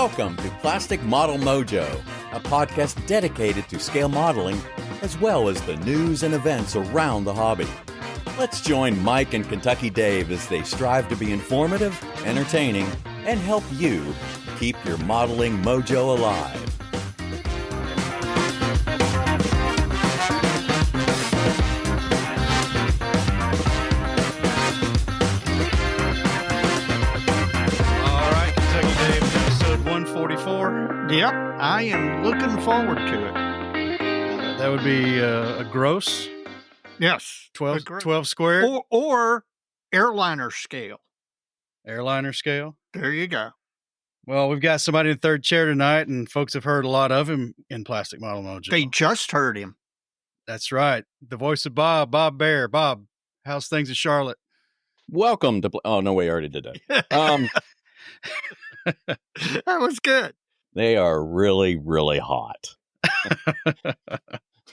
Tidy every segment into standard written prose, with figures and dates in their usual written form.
Welcome to Plastic Model Mojo, a podcast dedicated to scale modeling, as well as the news and events around the hobby. Let's join Mike and Kentucky Dave as they strive to be informative, entertaining, and help you keep your modeling mojo alive. Yep, I am looking forward to it. That would be a gross? Yes. 12 square? Or airliner scale. Airliner scale? There you go. Well, we've got somebody in the third chair tonight, and folks have heard a lot of him in Plastic Model Mojo. They just heard him. That's right. The voice of Bob Bair. Bob, how's things in Charlotte? Welcome to... Oh, no, we already did that. That was good. They are really, really hot.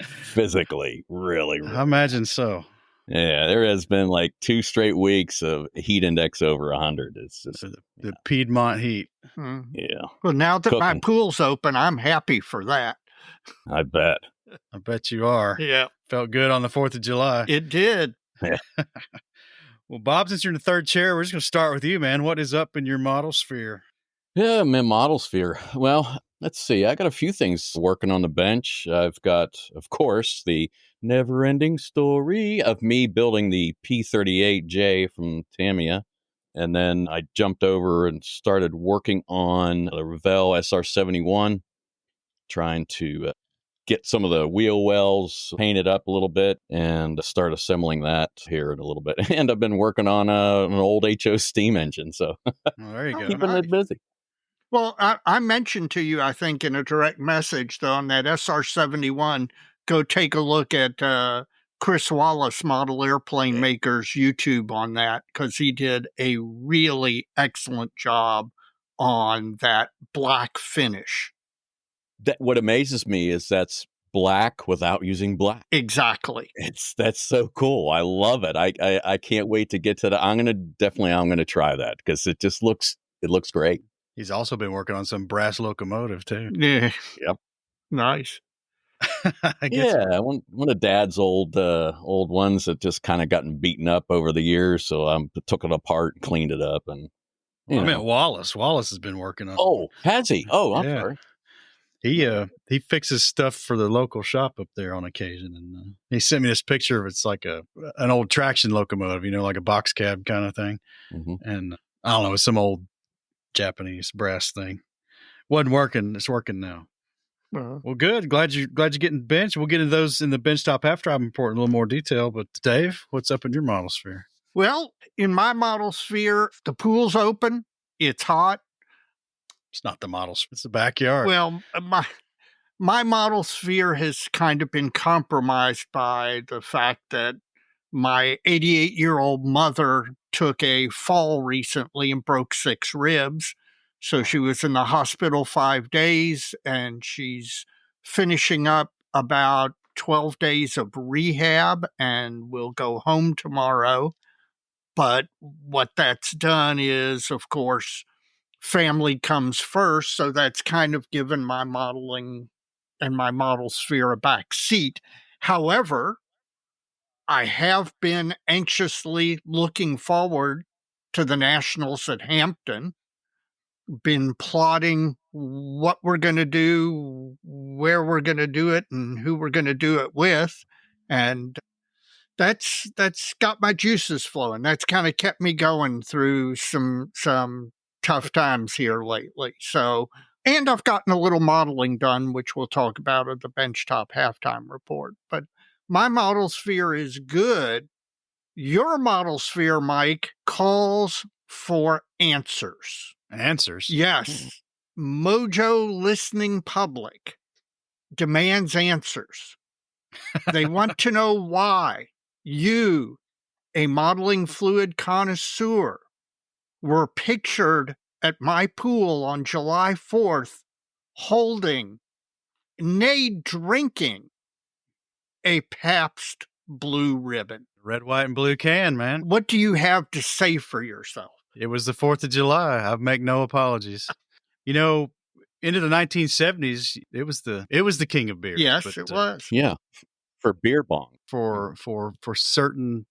Physically, really. I imagine so. Yeah, there has been like 2 straight weeks of heat index over 100. It's just the Piedmont heat. Yeah. Well, now that my pool's open, I'm happy for that. I bet. I bet you are. Yeah. Felt good on the 4th of July. It did. Yeah. Well, Bob, since you're in the third chair, we're just going to start with you, man. What is up in your model sphere? Yeah, I'm in model sphere. Well, let's see. I got a few things working on the bench. I've got, of course, the never-ending story of me building the P-38J from Tamiya. And then I jumped over and started working on the Revell SR-71, trying to get some of the wheel wells painted up a little bit and start assembling that here in a little bit. And I've been working on an old HO steam engine, so there you go. Keeping it busy. Well, I mentioned to you, I think, in a direct message, though, on that SR-71, go take a look at Chris Wallace, Model Airplane Maker's YouTube on that, because he did a really excellent job on that black finish. What amazes me is that's black without using black. Exactly. That's so cool. I love it. I can't wait to get to that. I'm gonna try that because it looks great. He's also been working on some brass locomotive too. Yeah. Yep. Nice. One of Dad's old ones that just kind of gotten beaten up over the years. So I took it apart and cleaned it up. And I meant Wallace. Wallace has been working on. Oh, has he? Oh, I'm sorry. He fixes stuff for the local shop up there on occasion, and he sent me this picture of it's like an old traction locomotive, like a box cab kind of thing. Mm-hmm. And I don't know, it's some old Japanese brass thing. Wasn't working. It's working now. Well, good. Glad you're getting bench. We'll get into those in the benchtop half-drive report in a little more detail. But Dave, what's up in your model sphere? Well, in my model sphere, the pool's open. It's hot. It's not the model sphere. It's the backyard. Well, my model sphere has kind of been compromised by the fact that my 88-year-old mother took a fall recently and broke 6 ribs. So she was in the hospital 5 days, and she's finishing up about 12 days of rehab and will go home tomorrow. But what that's done is, of course, family comes first. So that's kind of given my modeling and my model sphere a back seat. However, I have been anxiously looking forward to the Nationals at Hampton, been plotting what we're going to do, where we're going to do it, and who we're going to do it with. And that's got my juices flowing. That's kind of kept me going through some tough times here lately. So, and I've gotten a little modeling done, which we'll talk about at the benchtop halftime report. But my model sphere is good. Your model sphere, Mike, calls for answers. Answers? Yes. Mojo listening public demands answers. They want to know why you, a modeling fluid connoisseur, were pictured at my pool on July 4th holding, nay, drinking a Pabst Blue Ribbon. Red, white, and blue can, man. What do you have to say for yourself? It was the 4th of July. I make no apologies. into the 1970s, it was the king of beer. Yes, but, it was. Yeah, for beer bong. for certain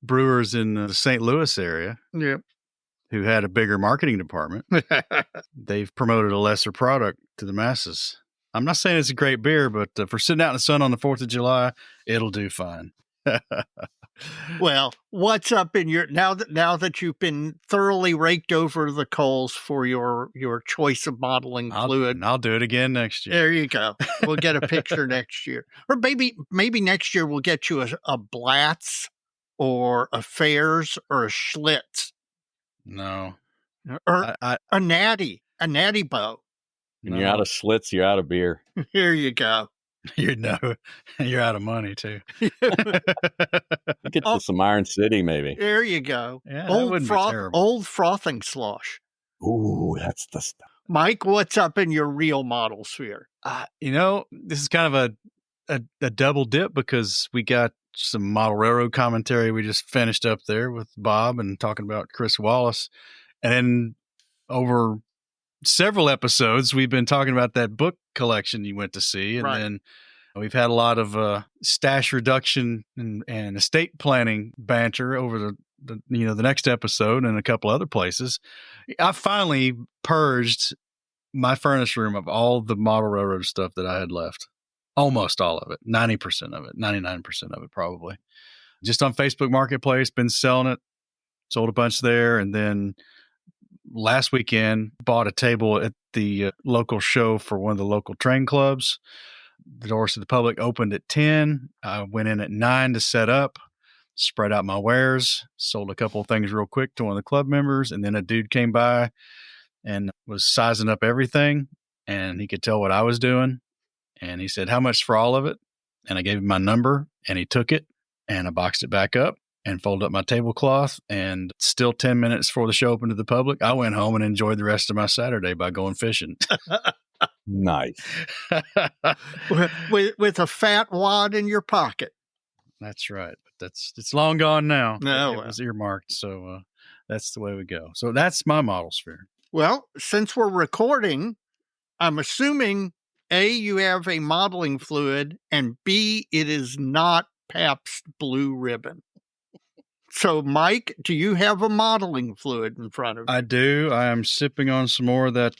brewers in the St. Louis area Yep. who had a bigger marketing department. They've promoted a lesser product to the masses. I'm not saying it's a great beer, but for sitting out in the sun on the 4th of July, it'll do fine. Well, what's up in your now that you've been thoroughly raked over the coals for your choice of modeling fluid? I'll do it again next year. There you go. We'll get a picture next year, or maybe next year we'll get you a Blatz or a Fairs or a Schlitz. No, or a natty bow. And you're out of Schlitz, you're out of beer. Here you go. You're out of money too. Get to some Iron City, maybe. There you go. Yeah, that wouldn't be terrible. Old frothing slosh. Ooh, that's the stuff. Mike, what's up in your real model sphere? This is kind of a double dip because we got some model railroad commentary we just finished up there with Bob and talking about Chris Wallace. And then over several episodes, we've been talking about that book collection you went to see. And then we've had a lot of stash reduction and estate planning banter over the next episode and a couple other places. I finally purged my furnace room of all the model railroad stuff that I had left. Almost all of it, 90% of it, 99% of it probably. Just on Facebook Marketplace, been selling it, sold a bunch there. And then last weekend, bought a table at the local show for one of the local train clubs. The doors to the public opened at 10. I went in at 9 to set up, spread out my wares, sold a couple of things real quick to one of the club members. And then a dude came by and was sizing up everything. And he could tell what I was doing. And he said, how much for all of it? And I gave him my number and he took it and I boxed it back up and folded up my tablecloth. And still 10 minutes before the show opened to the public, I went home and enjoyed the rest of my Saturday by going fishing. Nice. with a fat wad in your pocket. That's right. But it's long gone now. No, it was earmarked. So that's the way we go. So that's my model sphere. Well, since we're recording, I'm assuming A, you have a modeling fluid, and B, it is not Pabst Blue Ribbon. So, Mike, do you have a modeling fluid in front of you? I do. I am sipping on some more of that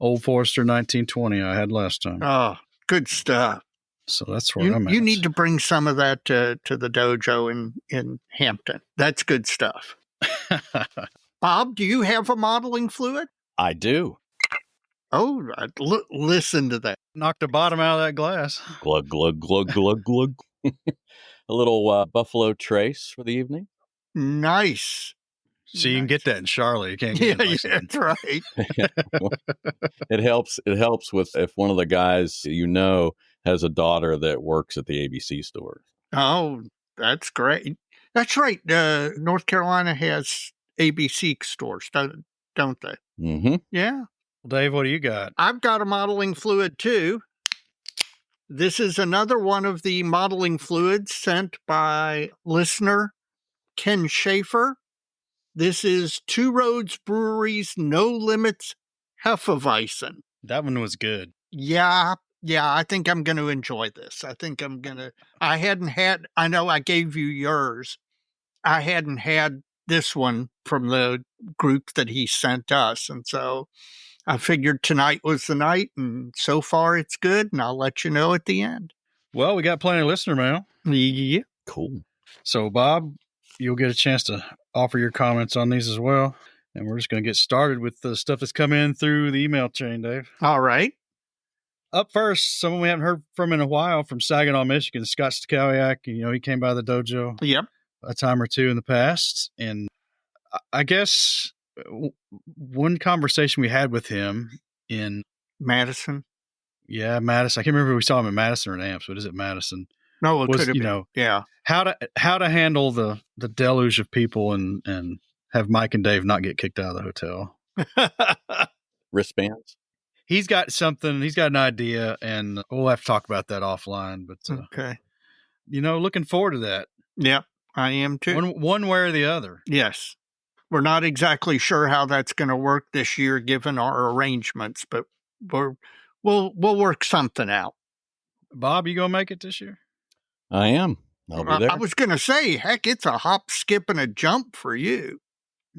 Old Forester 1920 I had last time. Oh, good stuff. So that's where I'm at. You need to bring some of that to the dojo in Hampton. That's good stuff. Bob, do you have a modeling fluid? I do. Oh, listen to that. Knocked the bottom out of that glass. Glug, glug, glug, glug, glug. A little Buffalo Trace for the evening. Nice. So you can get that in Charlotte. You can't get it that's right. It helps with if one of the guys has a daughter that works at the ABC store. Oh, that's great. That's right. North Carolina has ABC stores, don't they? Mm-hmm. Yeah. Well, Dave, what do you got? I've got a modeling fluid too. This is another one of the modeling fluids sent by listener Ken Schaefer. This is Two Roads Brewery's No Limits Hefeweizen. That one was good. Yeah, I think I'm going to enjoy this. I know I gave you yours. I hadn't had this one from the group that he sent us. And so I figured tonight was the night, and so far it's good, and I'll let you know at the end. Well, we got plenty of listener mail. Yeah. Cool. So, Bob, you'll get a chance to offer your comments on these as well. And we're just going to get started with the stuff that's come in through the email chain, Dave. All right. Up first, someone we haven't heard from in a while from Saginaw, Michigan, Scott Stikowiak. He came by the dojo a time or two in the past. And I guess one conversation we had with him in Madison. Yeah, Madison. I can't remember if we saw him in Madison or in Amps, but is it Madison? No, it could have been. Yeah. How to handle the deluge of people and have Mike and Dave not get kicked out of the hotel. Wristbands. He's got something. He's got an idea, and we'll have to talk about that offline. But okay, looking forward to that. Yeah, I am too. One way or the other. Yes, we're not exactly sure how that's going to work this year, given our arrangements, but We'll work something out. Bob, you gonna make it this year? I am. I'll be there. I was going to say, heck, it's a hop, skip, and a jump for you.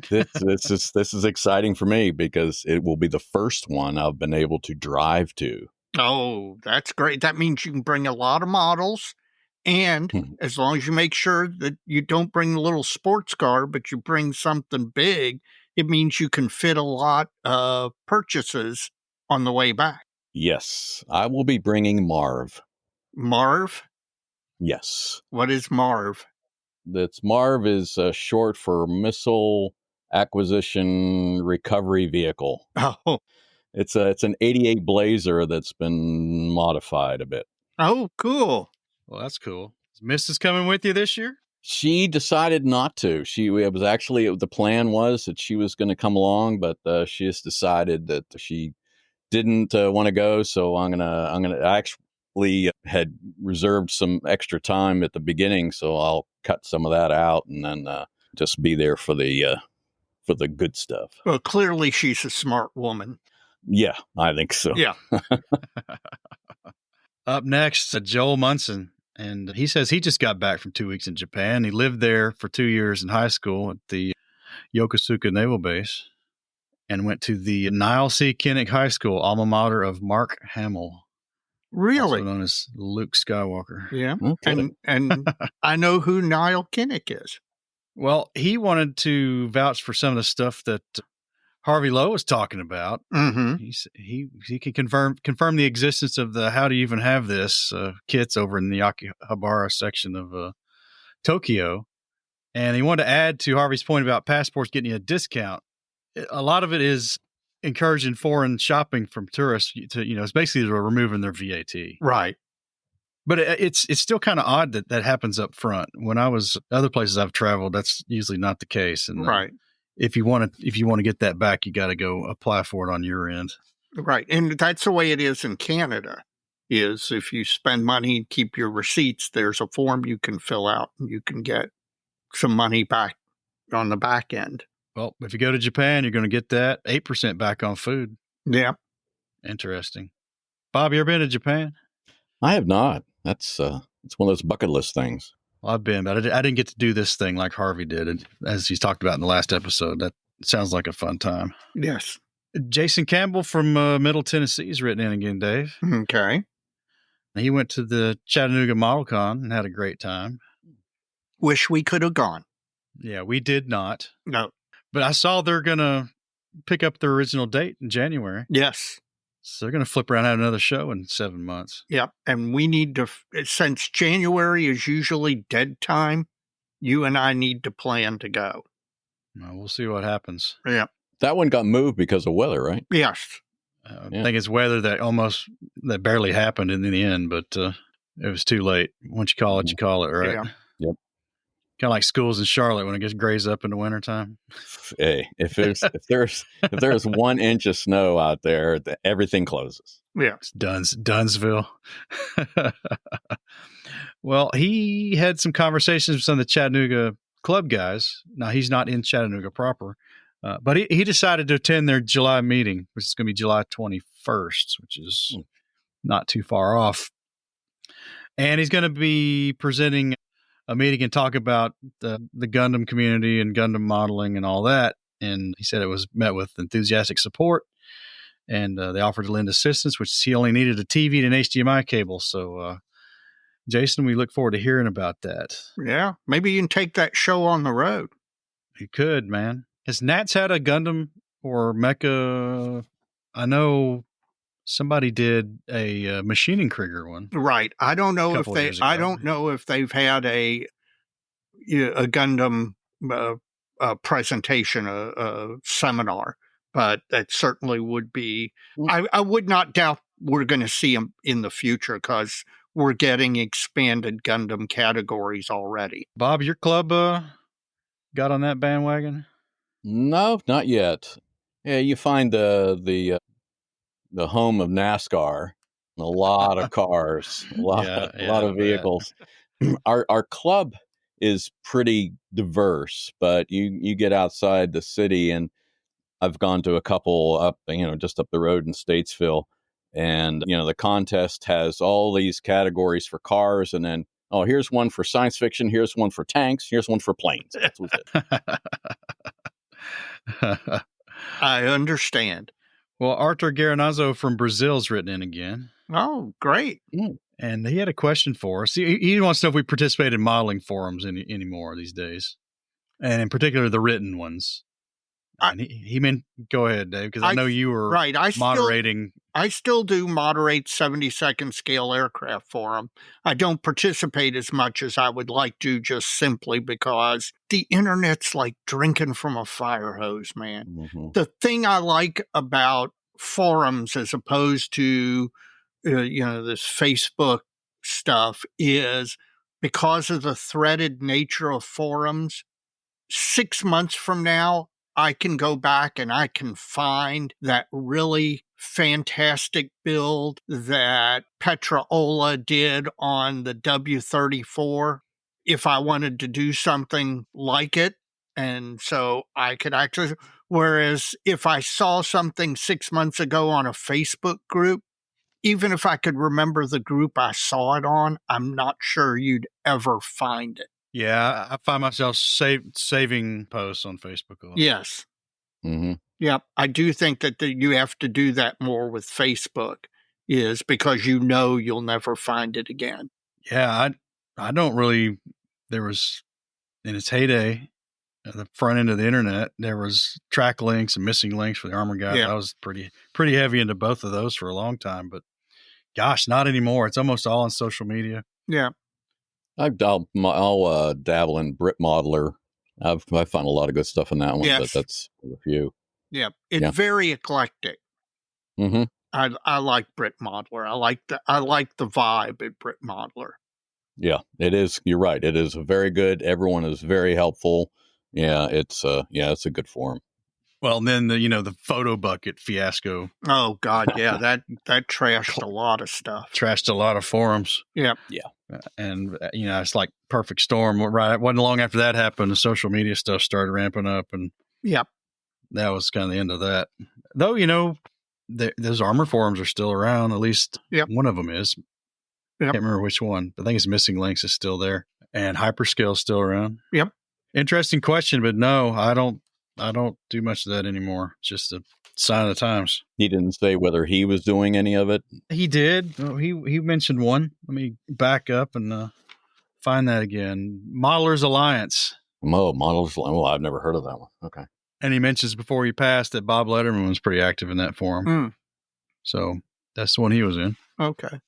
This is exciting for me because it will be the first one I've been able to drive to. Oh, that's great. That means you can bring a lot of models. And as long as you make sure that you don't bring a little sports car, but you bring something big, it means you can fit a lot of purchases on the way back. Yes, I will be bringing Marv. Marv? Yes. What is Marv? That's Marv is short for Missile Acquisition Recovery Vehicle. Oh. It's an 88 Blazer that's been modified a bit. Oh, cool. Well, that's cool. Is Mrs. coming with you this year? She decided not to. The plan was that she was going to come along, but she just decided that she didn't want to go. So I actually had reserved some extra time at the beginning, so I'll cut some of that out and then just be there for the good stuff. Well, clearly she's a smart woman. Yeah, I think so. Yeah. Up next, Joel Munson. And he says he just got back from 2 weeks in Japan. He lived there for 2 years in high school at the Yokosuka Naval Base and went to the Niall C. Kinnick High School, alma mater of Mark Hamill. Really? Also known as Luke Skywalker. Yeah. Okay. And I know who Niall Kinnick is. Well, he wanted to vouch for some of the stuff that Harvey Lowe was talking about. Mm-hmm. He can confirm the existence of the "How do you even have this" kits over in the Akihabara section of Tokyo, and he wanted to add to Harvey's point about passports getting you a discount. A lot of it is encouraging foreign shopping from tourists to, it's basically removing their VAT. Right. But it's still kind of odd that happens up front. When I was other places I've traveled, that's usually not the case. And right. If you want to get that back, you got to go apply for it on your end. Right. And that's the way it is in Canada, is if you spend money and keep your receipts, there's a form you can fill out and you can get some money back on the back end. Well, if you go to Japan, you're going to get that 8% back on food. Yeah. Interesting. Bob, you ever been to Japan? I have not. It's one of those bucket list things. Well, I've been, but I didn't get to do this thing like Harvey did. And as he's talked about in the last episode, that sounds like a fun time. Yes. Jason Campbell from Middle Tennessee is written in again, Dave. Okay. He went to the Chattanooga Model Con and had a great time. Wish we could have gone. Yeah, we did not. No. But I saw they're going to pick up their original date in January. Yes. So they're going to flip around and have another show in 7 months. Yep. And we need to, since January is usually dead time, you and I need to plan to go. Well, we'll see what happens. Yeah. That one got moved because of weather, right? Yes. I think it's weather that barely happened in the end, but it was too late. Once you call it, you call it, right? Yeah. Yep. Kind of like schools in Charlotte when it gets grazed up in the wintertime. Hey, if there's 1 inch of snow out there, everything closes. Yeah. It's Dunsville. Well, he had some conversations with some of the Chattanooga club guys. Now, he's not in Chattanooga proper, but he decided to attend their July meeting, which is going to be July 21st, which is not too far off. And he's going to be presenting a meeting and talk about the Gundam community and Gundam modeling and all that. And he said it was met with enthusiastic support, and they offered to lend assistance, which he only needed a TV and an HDMI cable. So, Jason, we look forward to hearing about that. Yeah. Maybe you can take that show on the road. You could, man. Has Nats had a Gundam or mecha? I know somebody did a Machining Krieger one. Right. I don't know if they've had a Gundam presentation, a seminar, but that certainly would be. I would not doubt we're going to see them in the future because we're getting expanded Gundam categories already. Bob, your club got on that bandwagon? No, not yet. Yeah, you find the home of NASCAR, a lot of cars, a lot of vehicles. Our club is pretty diverse, but you get outside the city and I've gone to a couple up, just up the road in Statesville. And, the contest has all these categories for cars. And then, here's one for science fiction. Here's one for tanks. Here's one for planes. That's what's it. I understand. Well, Arthur Garanazzo from Brazil's written in again. Oh, great. And he had a question for us. He wants to know if we participate in modeling forums anymore these days, and in particular the written ones. And he meant, go ahead, Dave, because I know you were moderating. I still do moderate 72nd scale aircraft forum. I don't participate as much as I would like to, just simply because the internet's like drinking from a fire hose, man. Mm-hmm. The thing I like about forums as opposed to, this Facebook stuff is because of the threaded nature of forums, 6 months from now, I can go back and I can find that really fantastic build that Petraola did on the W-34 if I wanted to do something like it. And so I could actually, whereas if I saw something 6 months ago on a Facebook group, even if I could remember the group I saw it on, I'm not sure you'd ever find it. Yeah, I find myself saving posts on Facebook a lot. Yes. Mm-hmm. Yeah, I do think that you have to do that more with Facebook, is because you'll never find it again. Yeah, I don't really. There was, in its heyday, at the front end of the internet, there was track links and missing links for the Armor Guide. Yeah. I was pretty heavy into both of those for a long time, but gosh, not anymore. It's almost all on social media. Yeah. I'll dabble in Brit Modeler. I found a lot of good stuff in that one, yes. But that's a few. Yeah, it's very eclectic. Mm-hmm. I like Brit Modeler. I like the vibe at Brit Modeler. Yeah, it is. You're right. It is very good. Everyone is very helpful. Yeah, it's a good forum. Well, and then the photo bucket fiasco. Oh God, yeah, that trashed a lot of stuff. Trashed a lot of forums. Yeah. And it's like perfect storm. Right, it wasn't long after that happened, the social media stuff started ramping up, and that was kind of the end of that. Though those armor forums are still around. At least one of them is. Can't remember which one. I think it's Missing Links is still there, and Hyperscale is still around. Yep. Interesting question, but no, I don't do much of that anymore. It's just a sign of the times. He didn't say whether he was doing any of it. He did. He mentioned one. Let me back up and find that again. Modelers Alliance. Oh, Modelers Alliance. Well, I've never heard of that one. Okay. And he mentions before he passed that Bob Letterman was pretty active in that forum. So that's the one he was in. Okay.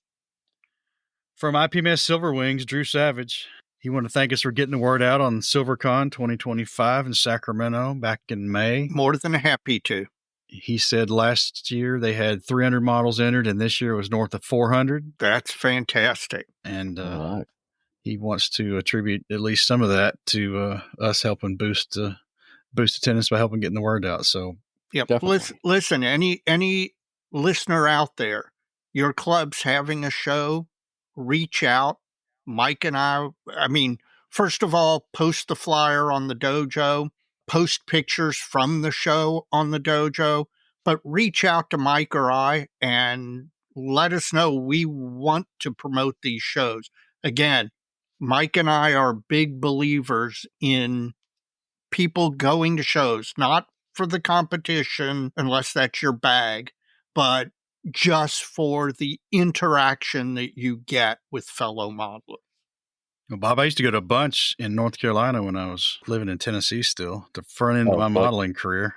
From IPMS Silver Wings, Drew Savage. He wanted to thank us for getting the word out on SilverCon 2025 in Sacramento back in May. More than happy to. He said last year they had 300 models entered, and this year it was north of 400. That's fantastic. And he wants to attribute at least some of that to us helping boost attendance by helping getting the word out. So, listen, any listener out there, your club's having a show, reach out. Mike and I mean, first of all, post the flyer on the dojo, post pictures from the show on the dojo, but reach out to Mike or I and let us know. We want to promote these shows. Again, Mike and I are big believers in people going to shows, not for the competition, unless that's your bag, but just for the interaction that you get with fellow modelers. Well, Bob, I used to go to a bunch in North Carolina when I was living in Tennessee still, the front end of my modeling career.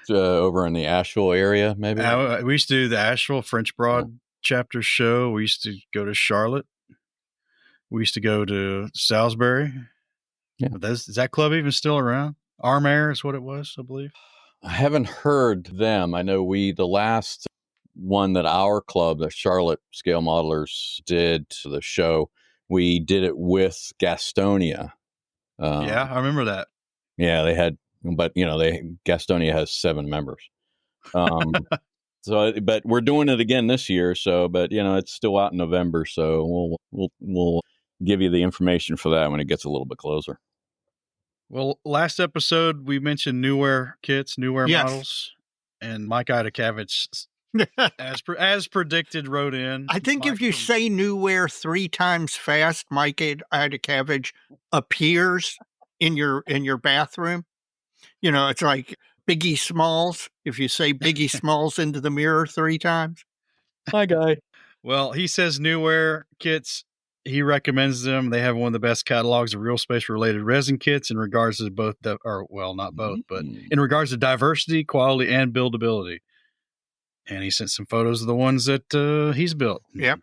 Over in the Asheville area, maybe? We used to do the Asheville French Broad chapter show. We used to go to Charlotte. We used to go to Salisbury. Yeah. Is that club even still around? Arm Air is what it was, I believe. I haven't heard them. I know the last one that our club, the Charlotte Scale Modelers, did the show, we did it with Gastonia. I remember that. Yeah, they had, but Gastonia has 7 members. But we're doing it again this year. So, but it's still out in November. So we'll give you the information for that when it gets a little bit closer. Well, last episode we mentioned Newware kits, Newware Yes. models, and Mike Idakavich, as predicted, wrote in. I think if you say Newware 3 times fast, Mike Idakavich appears in your bathroom. You know, it's like Biggie Smalls. If you say Biggie Smalls into the mirror 3 times. Hi, guy. Well, he says Newware kits, he recommends them. They have one of the best catalogs of real space related resin kits in regards to both, not both, but in regards to diversity, quality, and buildability. And he sent some photos of the ones that he's built. Yep.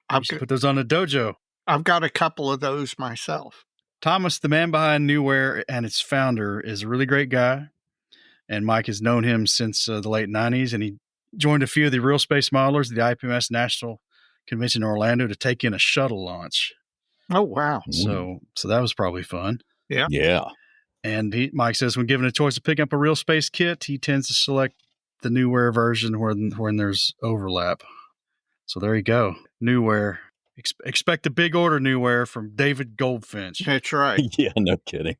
I should put those on the dojo. I've got a couple of those myself. Thomas, the man behind Newware and its founder, is a really great guy. And Mike has known him since the late 90s. And he joined a few of the real space modelers at the IPMS National Convention in Orlando to take in a shuttle launch. Oh, wow. So that was probably fun. Yeah. Yeah. And Mike says when given a choice of picking up a real space kit, he tends to select the Newware version when there's overlap. So there you go. Newware. Expect a big order, Newware, from David Goldfinch. That's right. Yeah, no kidding.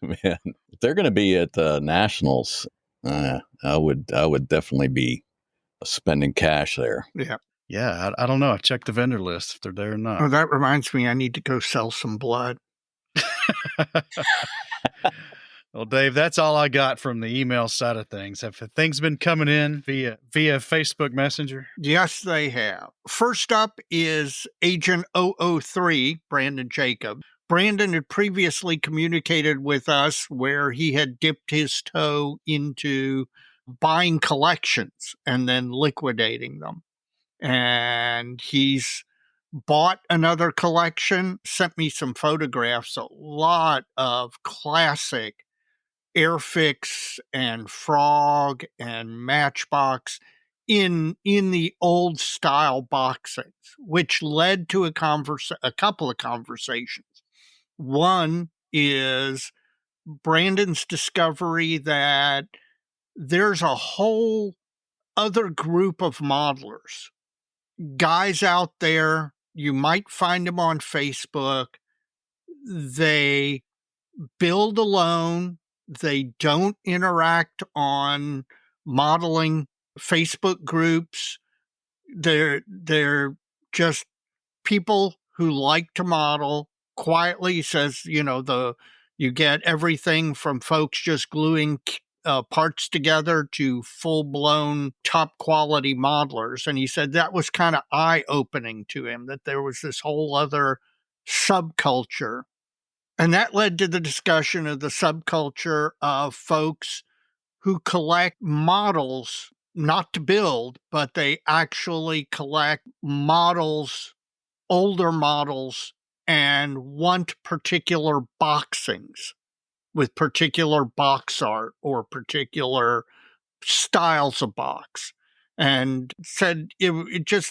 Man, if they're going to be at Nationals, I would definitely be spending cash there. Yeah. Yeah, I don't know. I checked the vendor list if they're there or not. Oh, that reminds me, I need to go sell some blood. Well, Dave, that's all I got from the email side of things. Have things been coming in via Facebook Messenger? Yes, they have. First up is Agent 003, Brandon Jacob. Brandon had previously communicated with us where he had dipped his toe into buying collections and then liquidating them. And he's bought another collection, sent me some photographs, a lot of classic Airfix and Frog and Matchbox in the old style boxings, which led to a couple of conversations. One is Brandon's discovery that there's a whole other group of modelers, guys out there. You might find them on Facebook. They build alone. They don't interact on modeling Facebook groups. They're just people who like to model quietly. Says, you get everything from folks just gluing parts together to full-blown top quality modelers. And he said that was kind of eye-opening to him, that there was this whole other subculture. And that led to the discussion of the subculture of folks who collect models, not to build, but they actually collect models, older models, and want particular boxings with particular box art or particular styles of box. And said it's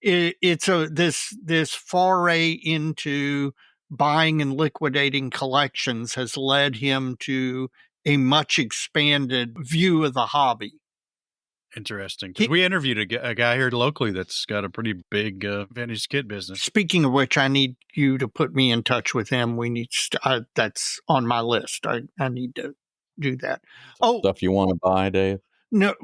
this foray into buying and liquidating collections has led him to a much expanded view of the hobby. Interesting. Because we interviewed a guy here locally that's got a pretty big vintage kit business. Speaking of which, I need you to put me in touch with him. We need that's on my list. I need to do that. Stuff you want to buy, Dave? No,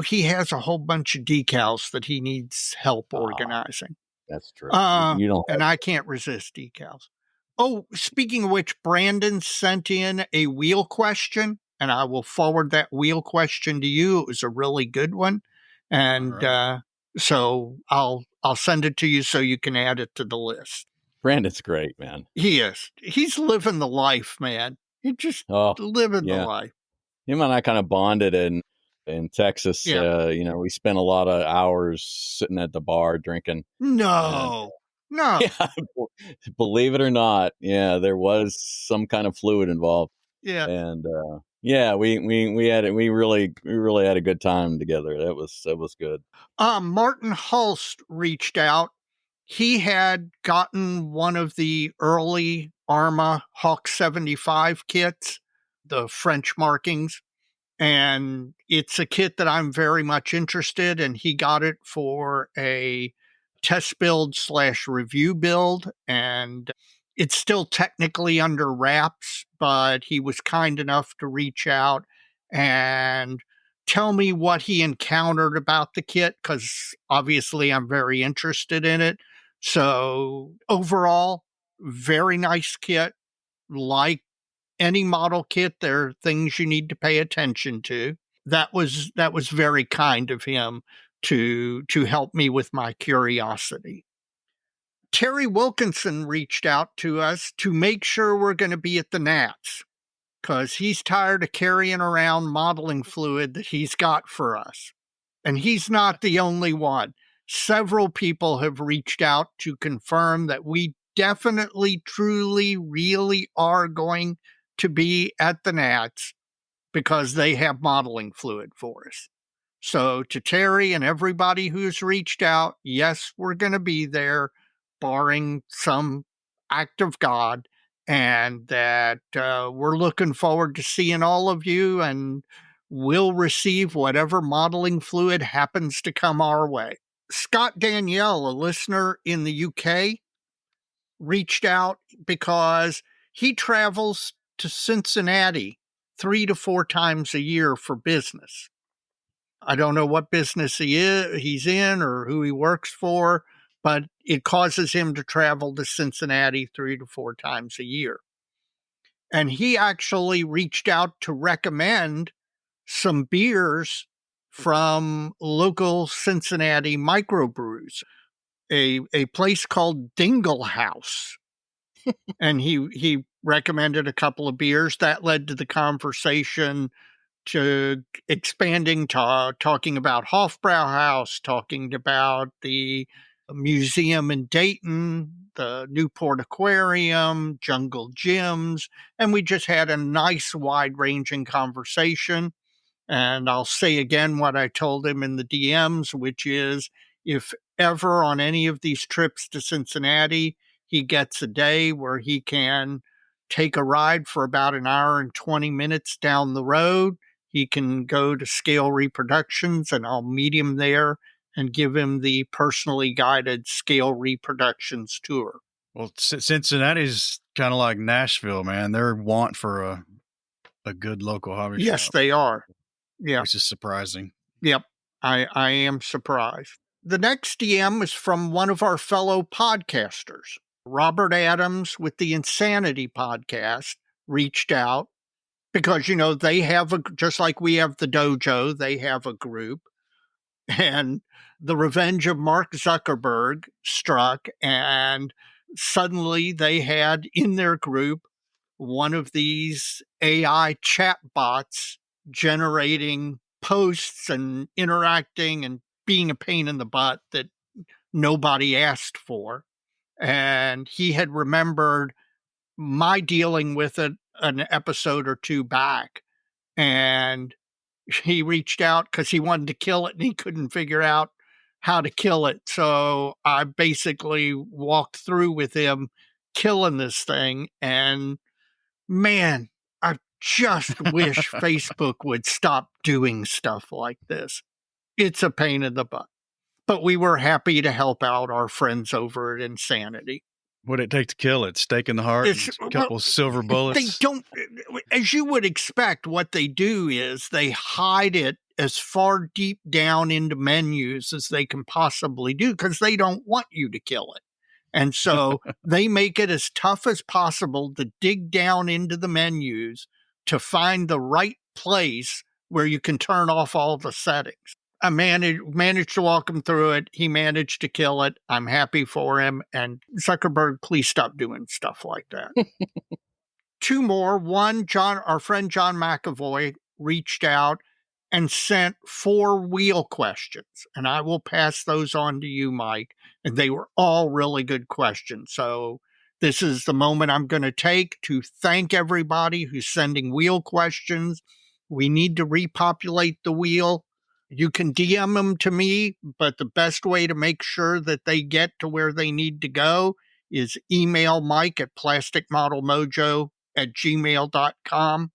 he has a whole bunch of decals that he needs help organizing. That's true. You don't, and I can't resist decals. Oh, speaking of which, Brandon sent in a wheel question, and I will forward that wheel question to you. It was a really good one, and right. So I'll send it to you so you can add it to the list. Brandon's great, man. He is. He's living the life, man. He's just living the life. Him and I kind of bonded in Texas. Yeah. We spent a lot of hours sitting at the bar drinking. No. Yeah, believe it or not, there was some kind of fluid involved. Yeah. And we really had a good time together. That was good. Martin Hulst reached out. He had gotten one of the early Arma Hawk 75 kits, the French markings, and it's a kit that I'm very much interested in. He got it for a test build / review build, and It's still technically under wraps, but he was kind enough to reach out and tell me what he encountered about the kit, because obviously I'm very interested in it. So overall, very nice kit. Like any model kit, there are things you need to pay attention to. That was very kind of him to help me with my curiosity. Terry Wilkinson reached out to us to make sure we're going to be at the Nats, because he's tired of carrying around modeling fluid that he's got for us. And he's not the only one. Several people have reached out to confirm that we definitely, truly, really are going to be at the Nats because they have modeling fluid for us. So to Terry and everybody who's reached out, yes, we're going to be there, barring some act of God, and that we're looking forward to seeing all of you, and we'll receive whatever modeling fluid happens to come our way. Scott Danielle, a listener in the UK, reached out because he travels to Cincinnati 3 to 4 times a year for business. I don't know what business he's in or who he works for, but it causes him to travel to Cincinnati 3 to 4 times a year. And he actually reached out to recommend some beers from local Cincinnati microbrews, a place called Dingle House. And he recommended a couple of beers. That led to the conversation to expanding, talking about Hofbrauhaus, talking about the museum in Dayton, the Newport Aquarium, Jungle Gyms, and we just had a nice wide-ranging conversation. And I'll say again what I told him in the DMs, which is if ever on any of these trips to Cincinnati, he gets a day where he can take a ride for about an hour and 20 minutes down the road, he can go to Scale Reproductions, and I'll meet him there and give him the personally guided Scale Reproductions tour. Well, Cincinnati's kind of like Nashville, man. They're want for a good local hobby shop. Yes, they are. Yeah. Which is surprising. Yep. I am surprised. The next DM is from one of our fellow podcasters. Robert Adams with the Insanity podcast reached out because, they have just like we have the dojo, they have a group, and the revenge of Mark Zuckerberg struck, and suddenly they had in their group one of these AI chatbots generating posts and interacting and being a pain in the butt that nobody asked for. And he had remembered my dealing with it an episode or two back. And he reached out because he wanted to kill it and he couldn't figure out how to kill it. So I basically walked through with him killing this thing. And man, I just wish Facebook would stop doing stuff like this. It's a pain in the butt. But we were happy to help out our friends over at Insanity. What'd it take to kill it? Stake in the heart, a couple of silver bullets? They don't, as you would expect, what they do is they hide it as far deep down into menus as they can possibly do because they don't want you to kill it. And so they make it as tough as possible to dig down into the menus to find the right place where you can turn off all the settings. I managed to walk him through it. He managed to kill it. I'm happy for him. And Zuckerberg, please stop doing stuff like that. Two more. One, our friend John McAvoy reached out and sent 4 wheel questions. And I will pass those on to you, Mike. And they were all really good questions. So this is the moment I'm going to take to thank everybody who's sending wheel questions. We need to repopulate the wheel. You can DM them to me, but the best way to make sure that they get to where they need to go is email Mike at plasticmodelmojo@gmail.com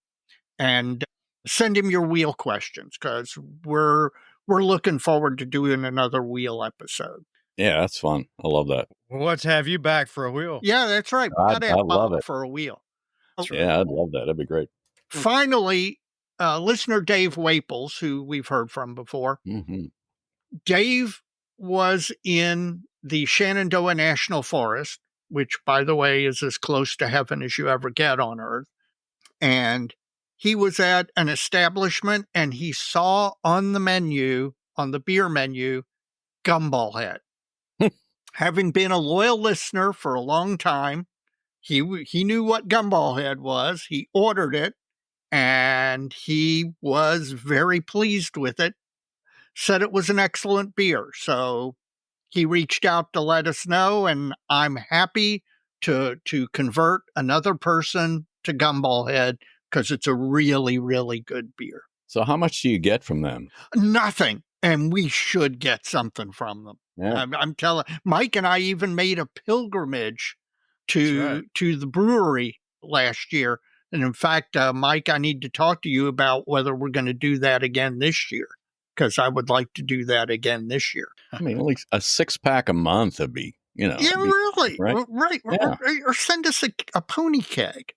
and send him your wheel questions because we're looking forward to doing another wheel episode. Yeah, that's fun. I love that. Well, let's have you back for a wheel. Yeah, that's right. We I got to have love Bob it. for a wheel. Yeah, I'd love that. That'd be great. Finally, listener Dave Waples, who we've heard from before. Mm-hmm. Dave was in the Shenandoah National Forest, which, by the way, is as close to heaven as you ever get on Earth. And he was at an establishment and he saw on the menu, on the beer menu, Gumball Head. Having been a loyal listener for a long time, he knew what Gumball Head was. He ordered it and he was very pleased with it, said it was an excellent beer. So he reached out to let us know, and I'm happy to convert another person to Gumball Head because it's a really, really good beer. So how much do you get from them? Nothing. And we should get something from them. Yeah. I'm telling Mike and I even made a pilgrimage to the brewery last year. And in fact, Mike, I need to talk to you about whether we're going to do that again this year, because I would like to do that again this year. I mean, at least a 6-pack a month would be, Yeah, really. right? Right. Yeah. Or send us a pony keg.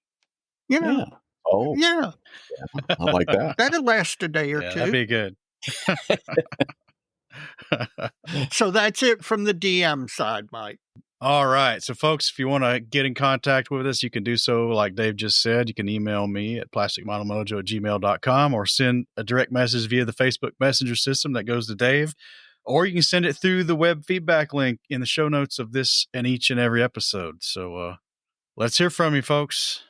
You know? Yeah. Oh, Yeah. I like that. That'll last a day or two. That'd be good. So that's it from the DM side, Mike. All right. So, folks, if you want to get in contact with us, you can do so like Dave just said. You can email me at plasticmodelmojo@gmail.com or send a direct message via the Facebook Messenger system that goes to Dave. Or you can send it through the web feedback link in the show notes of this and each and every episode. So let's hear from you, folks.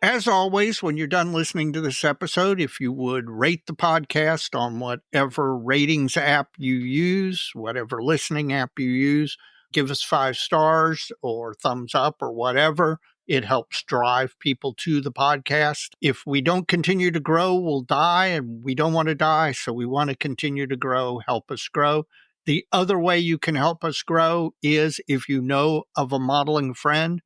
As always, when you're done listening to this episode, if you would rate the podcast on whatever ratings app you use, whatever listening app you use, give us 5 stars or thumbs up or whatever. It helps drive people to the podcast. If we don't continue to grow, we'll die, and we don't want to die, so we want to continue to grow. Help us grow. The other way you can help us grow is if you know of a modeling friend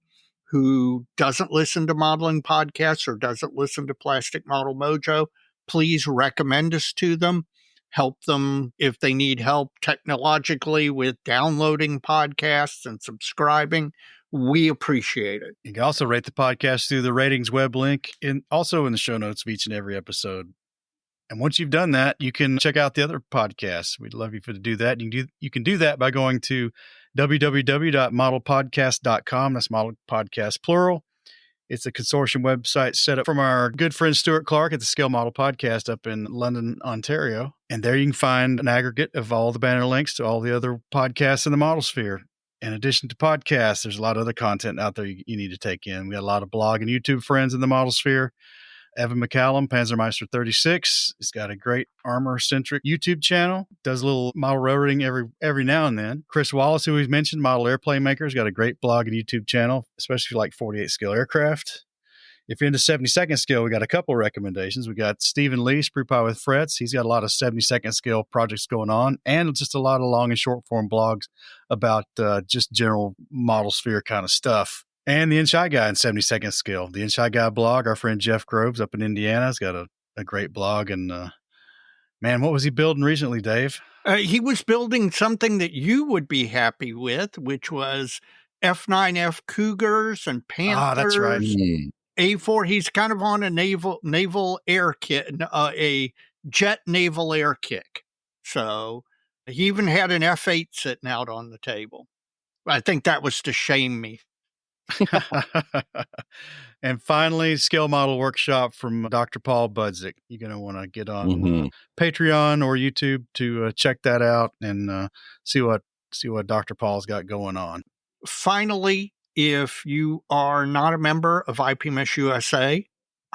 who doesn't listen to modeling podcasts or doesn't listen to Plastic Model Mojo, please recommend us to them. Help them if they need help technologically with downloading podcasts and subscribing. We appreciate it. You can also rate the podcast through the ratings web link also in the show notes of each and every episode. And once you've done that, you can check out the other podcasts. We'd love you to do that. You can do that by going to www.modelpodcast.com. That's Model Podcast plural. It's a consortium website set up from our good friend Stuart Clark at the Scale Model Podcast up in London, Ontario. And there you can find an aggregate of all the banner links to all the other podcasts in the model sphere. In addition to podcasts, there's a lot of other content out there you need to take in. We got a lot of blog and YouTube friends in the model sphere. Evan McCallum, Panzermeister 36. He's got a great armor-centric YouTube channel. Does a little model railroading every now and then. Chris Wallace, who we've mentioned, model airplane maker, has got a great blog and YouTube channel, especially if you like 48 scale aircraft. If you're into 72nd scale, we got a couple of recommendations. We got Stephen Lee, Sprue Pie with Frets. He's got a lot of 72nd scale projects going on, and just a lot of long and short form blogs about just general model sphere kind of stuff. And the In-Shy Guy in 72nd scale. The In-Shy Guy blog, our friend Jeff Groves up in Indiana has got a great blog. And man, what was he building recently, Dave? He was building something that you would be happy with, which was F9F Cougars and Panthers. Ah, that's right. A4. He's kind of on a naval air kit, a jet naval air kick. So he even had an F8 sitting out on the table. I think that was to shame me. And finally, Scale Model Workshop from Dr. Paul Budzik. You're going to want to get on Patreon or YouTube to check that out and see what Dr. Paul's got going on. Finally, if you are not a member of IPMS USA,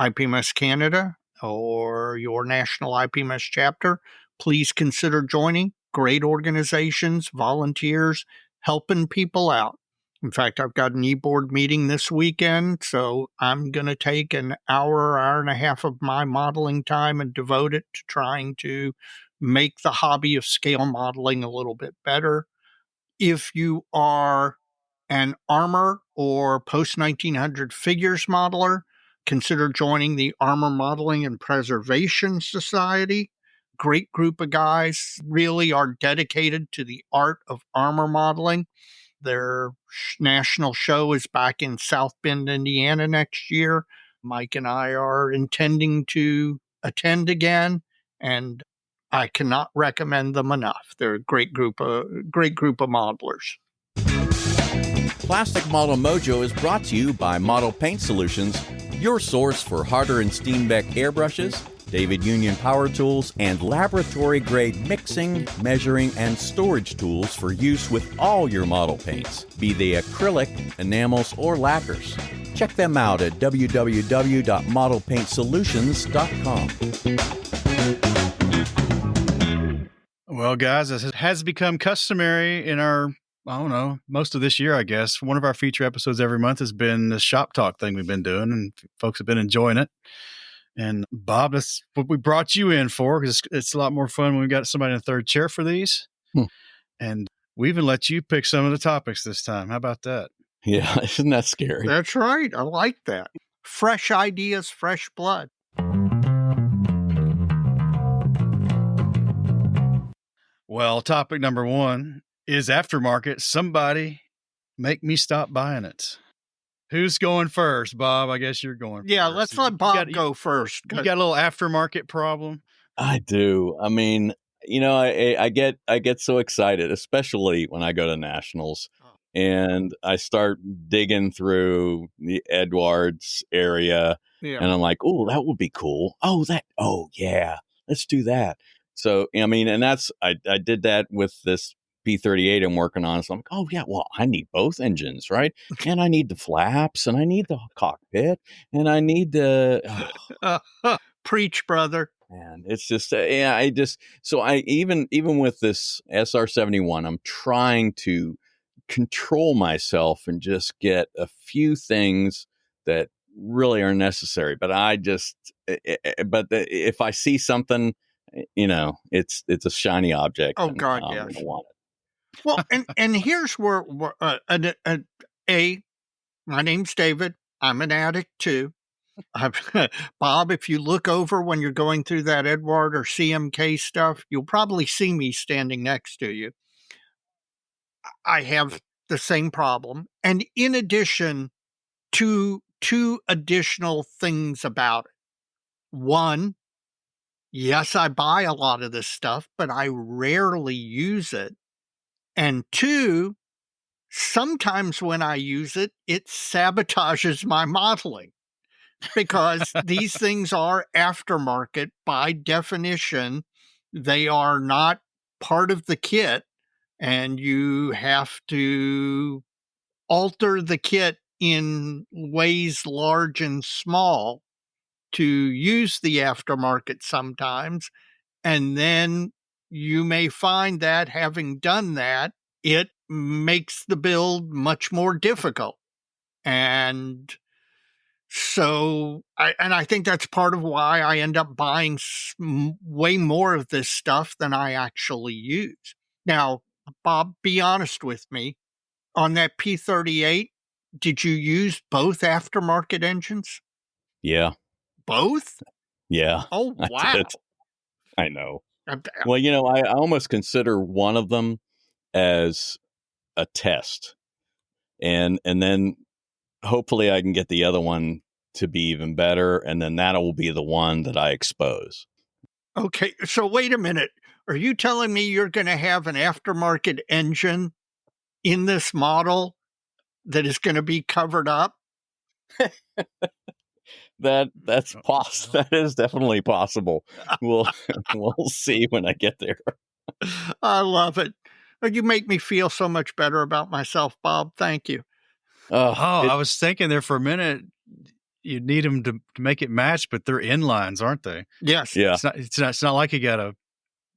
IPMS Canada, or your national IPMS chapter, please consider joining. Great organizations, volunteers, helping people out. In fact, I've got an e-board meeting this weekend, so I'm going to take an hour and a half of my modeling time and devote it to trying to make the hobby of scale modeling a little bit better. If you are an armor or post-1900 figures modeler, consider joining the Armor Modeling and Preservation Society. Great group of guys, really are dedicated to the art of armor modeling. Their national show is back in South Bend, Indiana next year. Mike and I are intending to attend again, and I cannot recommend them enough. They're a great group of modelers. Plastic Model Mojo is brought to you by Model Paint Solutions, your source for Harder and Steenbeck airbrushes, David Union power tools, and laboratory-grade mixing, measuring, and storage tools for use with all your model paints, be they acrylic, enamels, or lacquers. Check them out at www.modelpaintsolutions.com. Well, guys, as it has become customary in our, most of this year, I guess, one of our feature episodes every month has been the shop talk thing we've been doing, and folks have been enjoying it. And Bob, that's what we brought you in for, because it's a lot more fun when we got somebody in a third chair for these. And we even let you pick some of the topics this time. How about that? Yeah, isn't that scary? That's right. I like that. Fresh ideas, fresh blood. Well, topic number one is aftermarket. Somebody make me stop buying it. Who's going first, Bob? I guess you're going first. Yeah, let's let Bob go first. You got a little aftermarket problem? I do. I mean, I get so excited, especially when I go to nationals and I start digging through the Edwards area, and I'm like, oh, that would be cool. Oh, yeah, let's do that. So, I mean, and I did that with this P-38 I'm working on. So I'm like, oh yeah, well, I need both engines, right? And I need the flaps, and I need the cockpit, and I need the preach, brother. And it's just, so I even with this SR-71, I'm trying to control myself and just get a few things that really are necessary. But if I see something, it's a shiny object. Oh God, I'm yes. gonna want it. Well, and here's where my name's David. I'm an addict too. Bob, if you look over when you're going through that Edward or CMK stuff, you'll probably see me standing next to you. I have the same problem. And in addition, two additional things about it. One, yes, I buy a lot of this stuff, but I rarely use it. And two, sometimes when I use it, it sabotages my modeling, because these things are aftermarket by definition. They are not part of the kit, and you have to alter the kit in ways large and small to use the aftermarket sometimes. And then you may find that having done that, it makes the build much more difficult. And so I think that's part of why I end up buying way more of this stuff than I actually use. Now, Bob, be honest with me. On that P-38, did you use both aftermarket engines? Yeah. Both? Yeah. Oh, wow. I know. Well, I almost consider one of them as a test, and then hopefully I can get the other one to be even better, and then that will be the one that I expose. Okay, so wait a minute. Are you telling me you're going to have an aftermarket engine in this model that is going to be covered up? That's possible. That is definitely possible. We'll see when I get there. I love it. You make me feel so much better about myself, Bob. Thank you. I was thinking there for a minute, you need them to make it match, but they're inlines, aren't they? Yes. Yeah. It's not like you got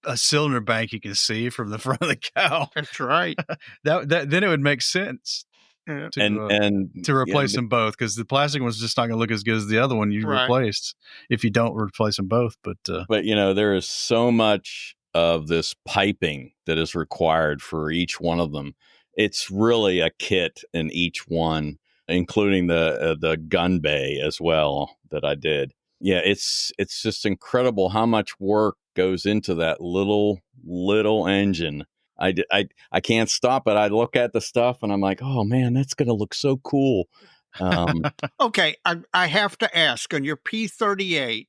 a cylinder bank you can see from the front of the cow. That's right. That then it would make sense. to replace them both, because the plastic one's just not going to look as good as the other one you replaced if you don't replace them both. But there is so much of this piping that is required for each one of them. It's really a kit in each one, including the gun bay as well that I did. Yeah, it's just incredible how much work goes into that little engine. I can't stop it. I look at the stuff and I'm like, oh man, that's going to look so cool. Okay, I have to ask, on your P-38,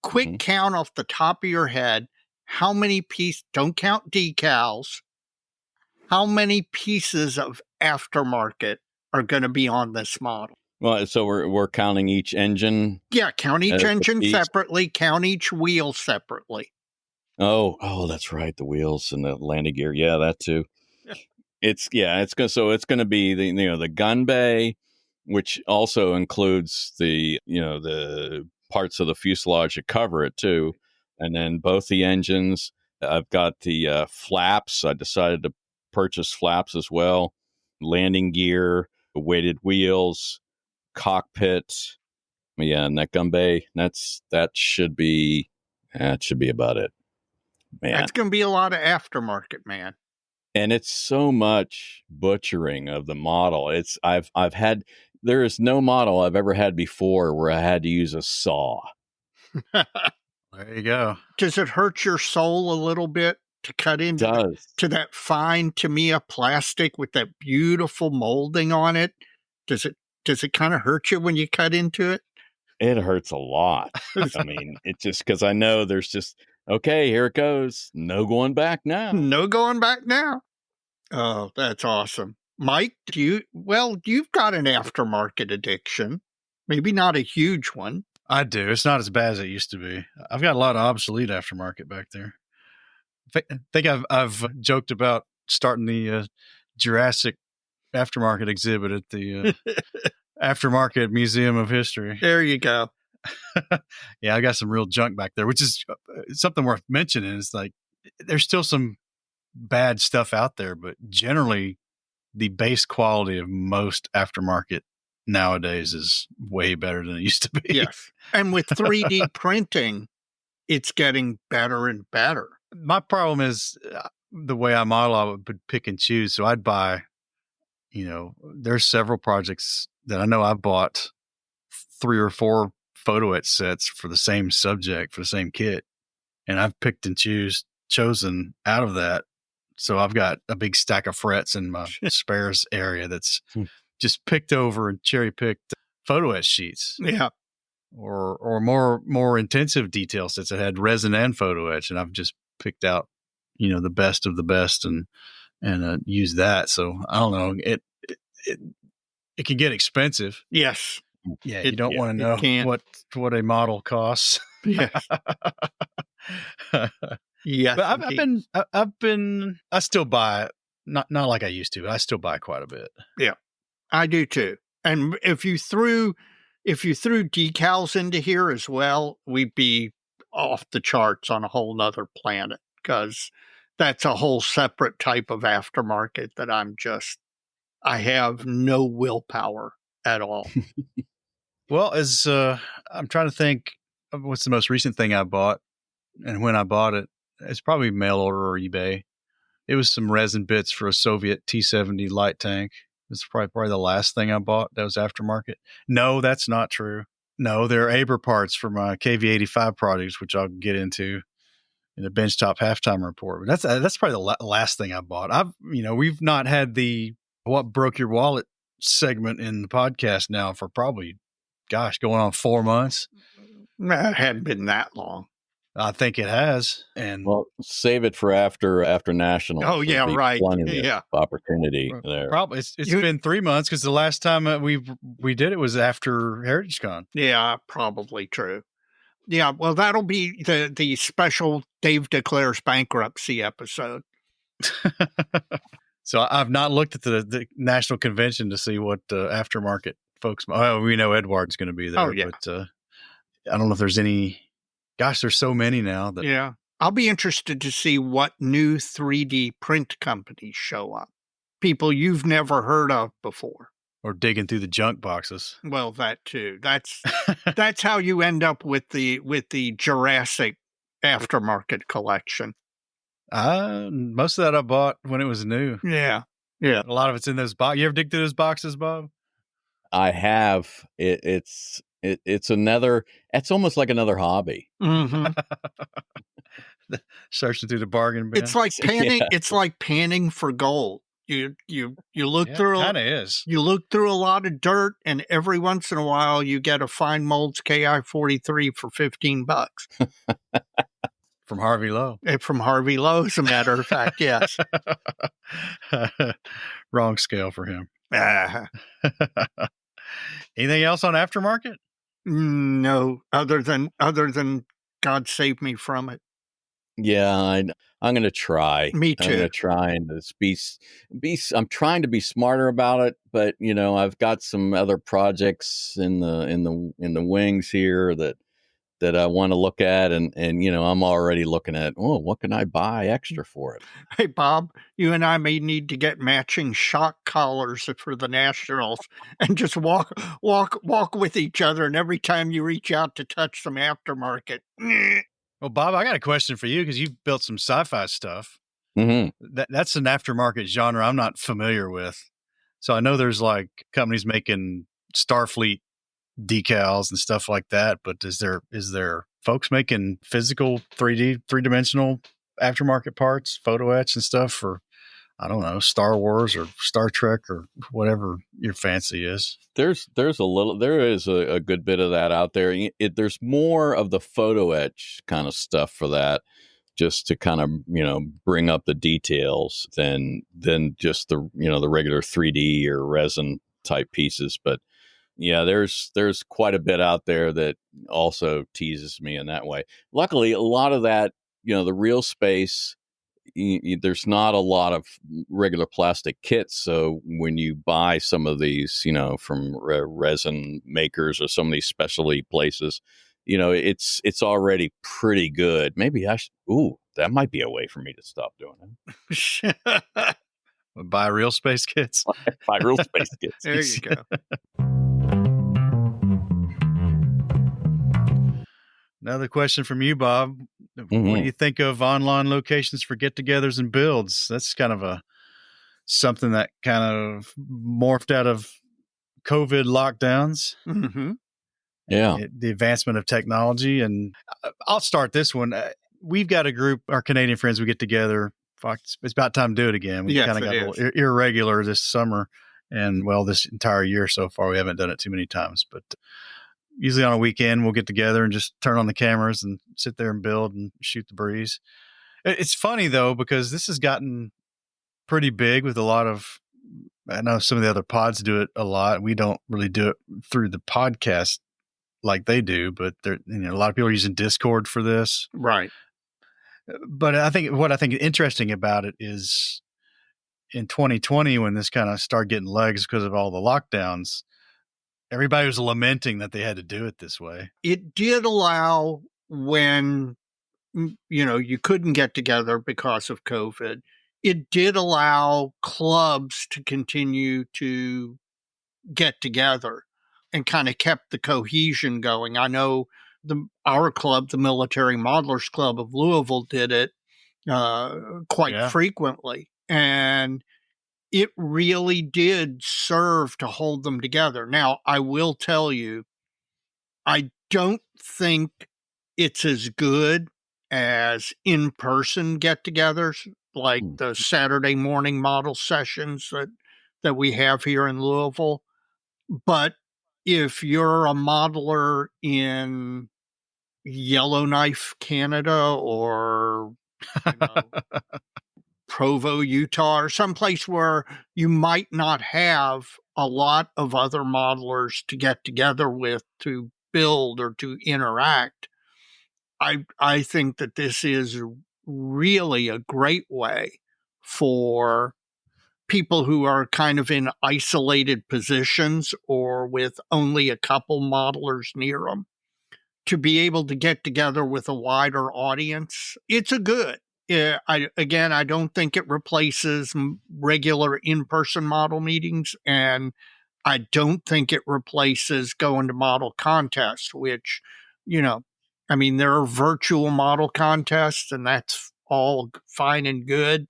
quick count off the top of your head, how many pieces, don't count decals, how many pieces of aftermarket are going to be on this model? Well, so we're counting each engine? Yeah, count each engine separately, count each wheel separately. Oh, that's right. The wheels and the landing gear. Yeah, that too. It's going to be the gun bay, which also includes the parts of the fuselage that cover it too. And then both the engines. I've got the flaps. I decided to purchase flaps as well. Landing gear, weighted wheels, cockpit. Yeah, and that gun bay. That should be about it. Man. That's going to be a lot of aftermarket, man. And it's so much butchering of the model. There is no model I've ever had before where I had to use a saw. There you go. Does it hurt your soul a little bit to cut into to that fine Tamiya plastic with that beautiful molding on it? Does it kind of hurt you when you cut into it? It hurts a lot. I mean, it's just because I know there's just, okay, here it goes. No going back now. No going back now. Oh, that's awesome. Mike, you've got an aftermarket addiction. Maybe not a huge one. I do. It's not as bad as it used to be. I've got a lot of obsolete aftermarket back there. I think I've joked about starting the Jurassic aftermarket exhibit at the Aftermarket Museum of History. There you go. Yeah, I got some real junk back there, which is something worth mentioning. Is like there's still some bad stuff out there, but generally the base quality of most aftermarket nowadays is way better than it used to be. Yes. And with 3D printing, it's getting better and better. My problem is the way I model, I would pick and choose. So I'd buy, there's several projects that I know I bought 3 or 4 photo etch sets for the same subject, for the same kit. And I've picked and chosen out of that. So I've got a big stack of frets in my spares area that's just picked over and cherry picked photo etch sheets. Yeah. Or more intensive detail sets that had resin and photo etch. And I've just picked out, the best of the best and use that. So I don't know. It can get expensive. Yes. Yeah. You don't want to know what a model costs. Yes. Yes. But I still buy, not like I used to, but I still buy quite a bit. Yeah, I do too. And if you threw decals into here as well, we'd be off the charts on a whole nother planet, because that's a whole separate type of aftermarket that I have no willpower at all. Well, as I'm trying to think of what's the most recent thing I bought and when I bought it. It's probably mail order or eBay. It was some resin bits for a Soviet T-70 light tank. It's probably the last thing I bought that was aftermarket. No, that's not true. No, they're Aber parts for my KV-85 projects, which I'll get into in the benchtop halftime report. But that's probably the last thing I bought. We've not had the what broke your wallet segment in the podcast now for probably, going on 4 months. It hadn't been that long. I think it has. And well, save it for after national. Oh yeah, right. Yeah, opportunity there. Probably it's been 3 months because the last time we did it was after Heritage Con. Yeah, probably true. Yeah, well, that'll be the special Dave declares bankruptcy episode. So I've not looked at the national convention to see what aftermarket folks. Oh, we know Edward's going to be there. Oh yeah, but I don't know if there's any. Gosh, there's so many now. Yeah. I'll be interested to see what new 3D print companies show up. People you've never heard of before. Or digging through the junk boxes. Well, that too. That's how you end up with the Jurassic aftermarket collection. Most of that I bought when it was new. Yeah. A lot of it's in those boxes. You ever dig through those boxes, Bob? I have. It's another. It's almost like another hobby. Mm-hmm. Searching through the bargain bin. It's like panning. Yeah. It's like panning for gold. You look through. Kind of is. You look through a lot of dirt, and every once in a while, you get a fine molds KI-43 for $15. From Harvey Lowe. From Harvey Lowe, as a matter of fact, yes. Wrong scale for him. Anything else on aftermarket? No, other than God save me from it. Yeah, I'm going to try. Me too. I'm going to try and I'm trying to be smarter about it, but I've got some other projects in the wings here that I want to look at, and I'm already looking at, what can I buy extra for it? Hey Bob, you and I may need to get matching shock collars for the Nationals and just walk with each other, and every time you reach out to touch some aftermarket. Well, Bob, I got a question for you because you've built some sci-fi stuff. Mm-hmm. That's an aftermarket genre I'm not familiar with. So I know there's like companies making Starfleet decals and stuff like that, but is there folks making physical 3-dimensional aftermarket parts, photo etch and stuff for, I don't know, Star Wars or Star Trek or whatever your fancy is? There is a good bit of that out there. There's more of the photo etch kind of stuff for that, just to kind of bring up the details than just the the regular 3D or resin type pieces. But yeah, there's quite a bit out there that also teases me in that way. Luckily, a lot of that, the real space, there's not a lot of regular plastic kits. So when you buy some of these, from resin makers or some of these specialty places, it's already pretty good. Maybe that might be a way for me to stop doing it. Buy real space kits. Buy real space kits. There you go. Another question from you, Bob. Mm-hmm. What do you think of online locations for get-togethers and builds? That's kind of something that kind of morphed out of COVID lockdowns. Mm-hmm. Yeah. The advancement of technology. And I'll start this one. We've got a group, our Canadian friends, we get together. It's about time to do it again. We kind of got a little irregular this summer. And, this entire year so far, we haven't done it too many times. But usually on a weekend, we'll get together and just turn on the cameras and sit there and build and shoot the breeze. It's funny, though, because this has gotten pretty big with a lot of, I know some of the other pods do it a lot. We don't really do it through the podcast like they do, but a lot of people are using Discord for this. Right. But what I think interesting about it is in 2020, when this kind of started getting legs because of all the lockdowns, everybody was lamenting that they had to do it this way. It did allow, when, you couldn't get together because of COVID, it did allow clubs to continue to get together and kind of kept the cohesion going. I know our club, the Military Modelers Club of Louisville, did it quite frequently. And it really did serve to hold them together. Now, I will tell you, I don't think it's as good as in-person get-togethers, like the Saturday morning model sessions that we have here in Louisville. But if you're a modeler in Yellowknife, Canada, or Provo, Utah, or someplace where you might not have a lot of other modelers to get together with to build or to interact, I think that this is really a great way for people who are kind of in isolated positions or with only a couple modelers near them to be able to get together with a wider audience. It's a good. I don't think it replaces regular in-person model meetings, and I don't think it replaces going to model contests, which, I mean, there are virtual model contests, and that's all fine and good,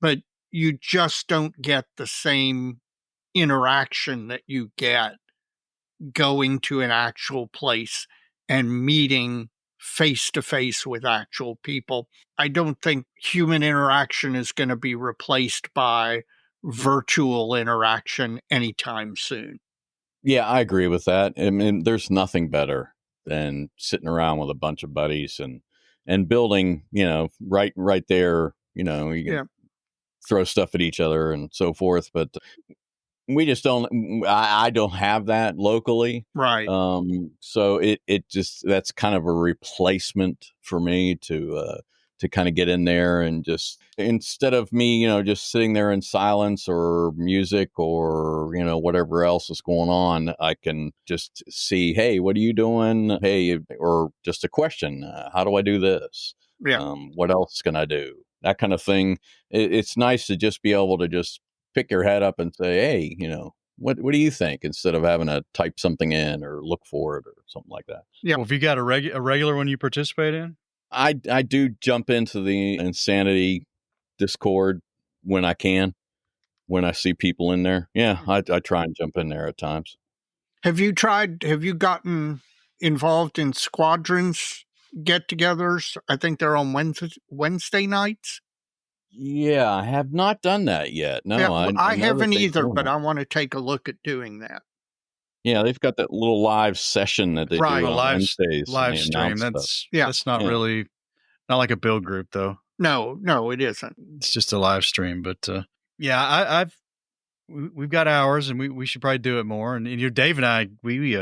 but you just don't get the same interaction that you get going to an actual place and meeting face to face with actual people. I don't think human interaction is going to be replaced by virtual interaction anytime soon. Yeah, I agree with that. I mean, there's nothing better than sitting around with a bunch of buddies and building, right there, you can throw stuff at each other and so forth. But we just don't. I don't have that locally, right? So it just, that's kind of a replacement for me to kind of get in there and just, instead of me, just sitting there in silence or music or whatever else is going on, I can just see, hey, what are you doing? Hey, or just a question, how do I do this? Yeah. What else can I do? That kind of thing. It's nice to just be able to just pick your head up and say, hey, what do you think? Instead of having to type something in or look for it or something like that. Yeah. Well, have you got a regular one you participate in? I do jump into the Insanity Discord when I can, when I see people in there. Yeah, I try and jump in there at times. Have you gotten involved in squadrons get-togethers? I think they're on Wednesday nights. Yeah, I have not done that yet. No, Yeah, I know haven't that they either, do but that. I want to take a look at doing that. Yeah, they've got that little live session that they do on Wednesdays. Live and they stream. announce That's not really, not like a build group though. No, it isn't. It's just a live stream. But yeah, we've got hours, and we should probably do it more. And Dave and I, we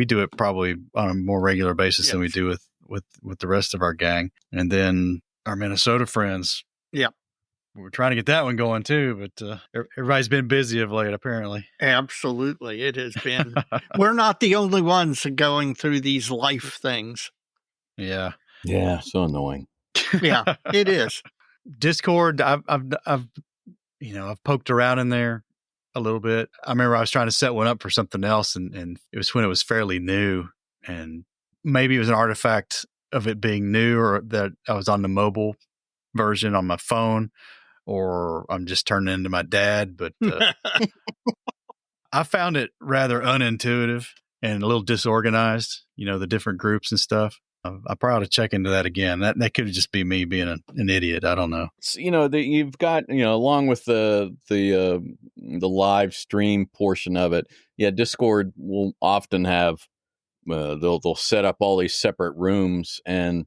do it probably on a more regular basis than we do with the rest of our gang. And then our Minnesota friends. Yeah. We're trying to get that one going too, but everybody's been busy of late, apparently. Absolutely. It has been. We're not the only ones going through these life things. Yeah. Yeah. So annoying. Yeah, it is. Discord, I've poked around in there a little bit. I remember I was trying to set one up for something else, and it was when it was fairly new, and maybe it was an artifact of it being new, or that I was on the mobile version on my phone, or I'm just turning into my dad. But I found it rather unintuitive and a little disorganized, the different groups and stuff. I probably ought to check into that again. That could just be me being an idiot. I don't know. So, you've got, along with the live stream portion of it. Yeah. Discord will often have, they'll set up all these separate rooms, and,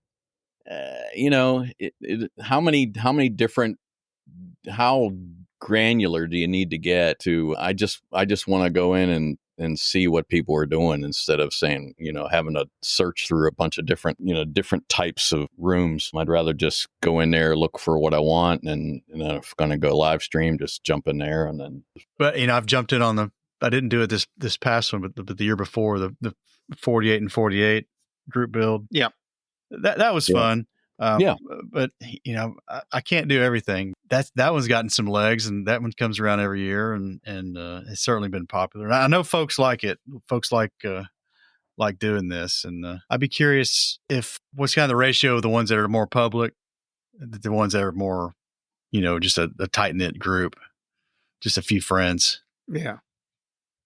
how granular do you need to get to? I just want to go in and see what people are doing, instead of saying, having to search through a bunch of different types of rooms. I'd rather just go in there, look for what I want, and if I'm going to go live stream, just jump in there. And then, but I've jumped in on I didn't do it this past one, but the year before, the 48 and 48 group build. Yeah. That was fun. Yeah. But I can't do everything. That one's gotten some legs, and that one comes around every year, and it's certainly been popular. And I know folks like it. Folks like doing this, and I'd be curious what's kind of the ratio of the ones that are more public, the ones that are more, just a tight knit group, just a few friends. Yeah.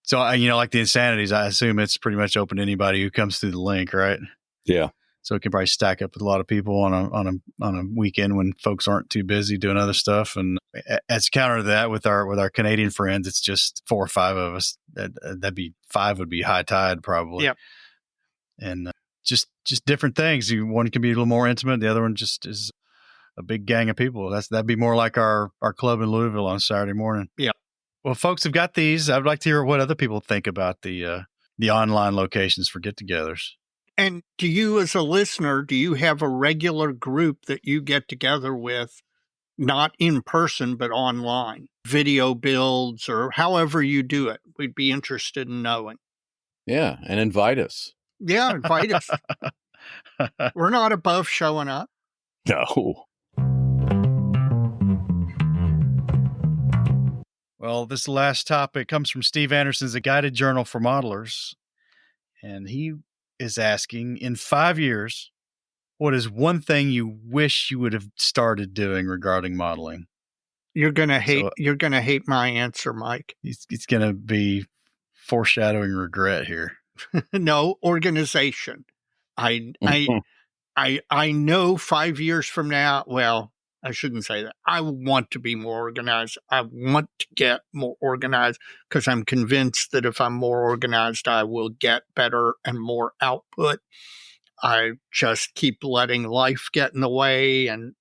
So like the Insanities, I assume it's pretty much open to anybody who comes through the link, right? Yeah. So it can probably stack up with a lot of people on a weekend when folks aren't too busy doing other stuff. And as counter to that, with our Canadian friends, it's just 4 or 5 of us. That'd be 5 would be high tide probably. Yep. And just different things. One can be a little more intimate. The other one just is a big gang of people. That'd be more like our club in Louisville on Saturday morning. Yeah. Well, folks have got these. I'd like to hear what other people think about the online locations for get-togethers. And do you, as a listener, do you have a regular group that you get together with, not in person, but online? Video builds or however you do it. We'd be interested in knowing. Yeah, and invite us. Yeah, invite us. We're not above showing up. No. Well, Well, this last topic comes from Steve Anderson's A Guided Journal for Modelers. And he is asking, in 5 years, what is one thing you wish you would have started doing regarding modeling? You're gonna hate my answer, Mike. It's gonna be foreshadowing regret here. No, organization. I know 5 years from now, well, I shouldn't say that. I want to be more organized. I want to get more organized because I'm convinced that if I'm more organized, I will get better and more output. I just keep letting life get in the way. And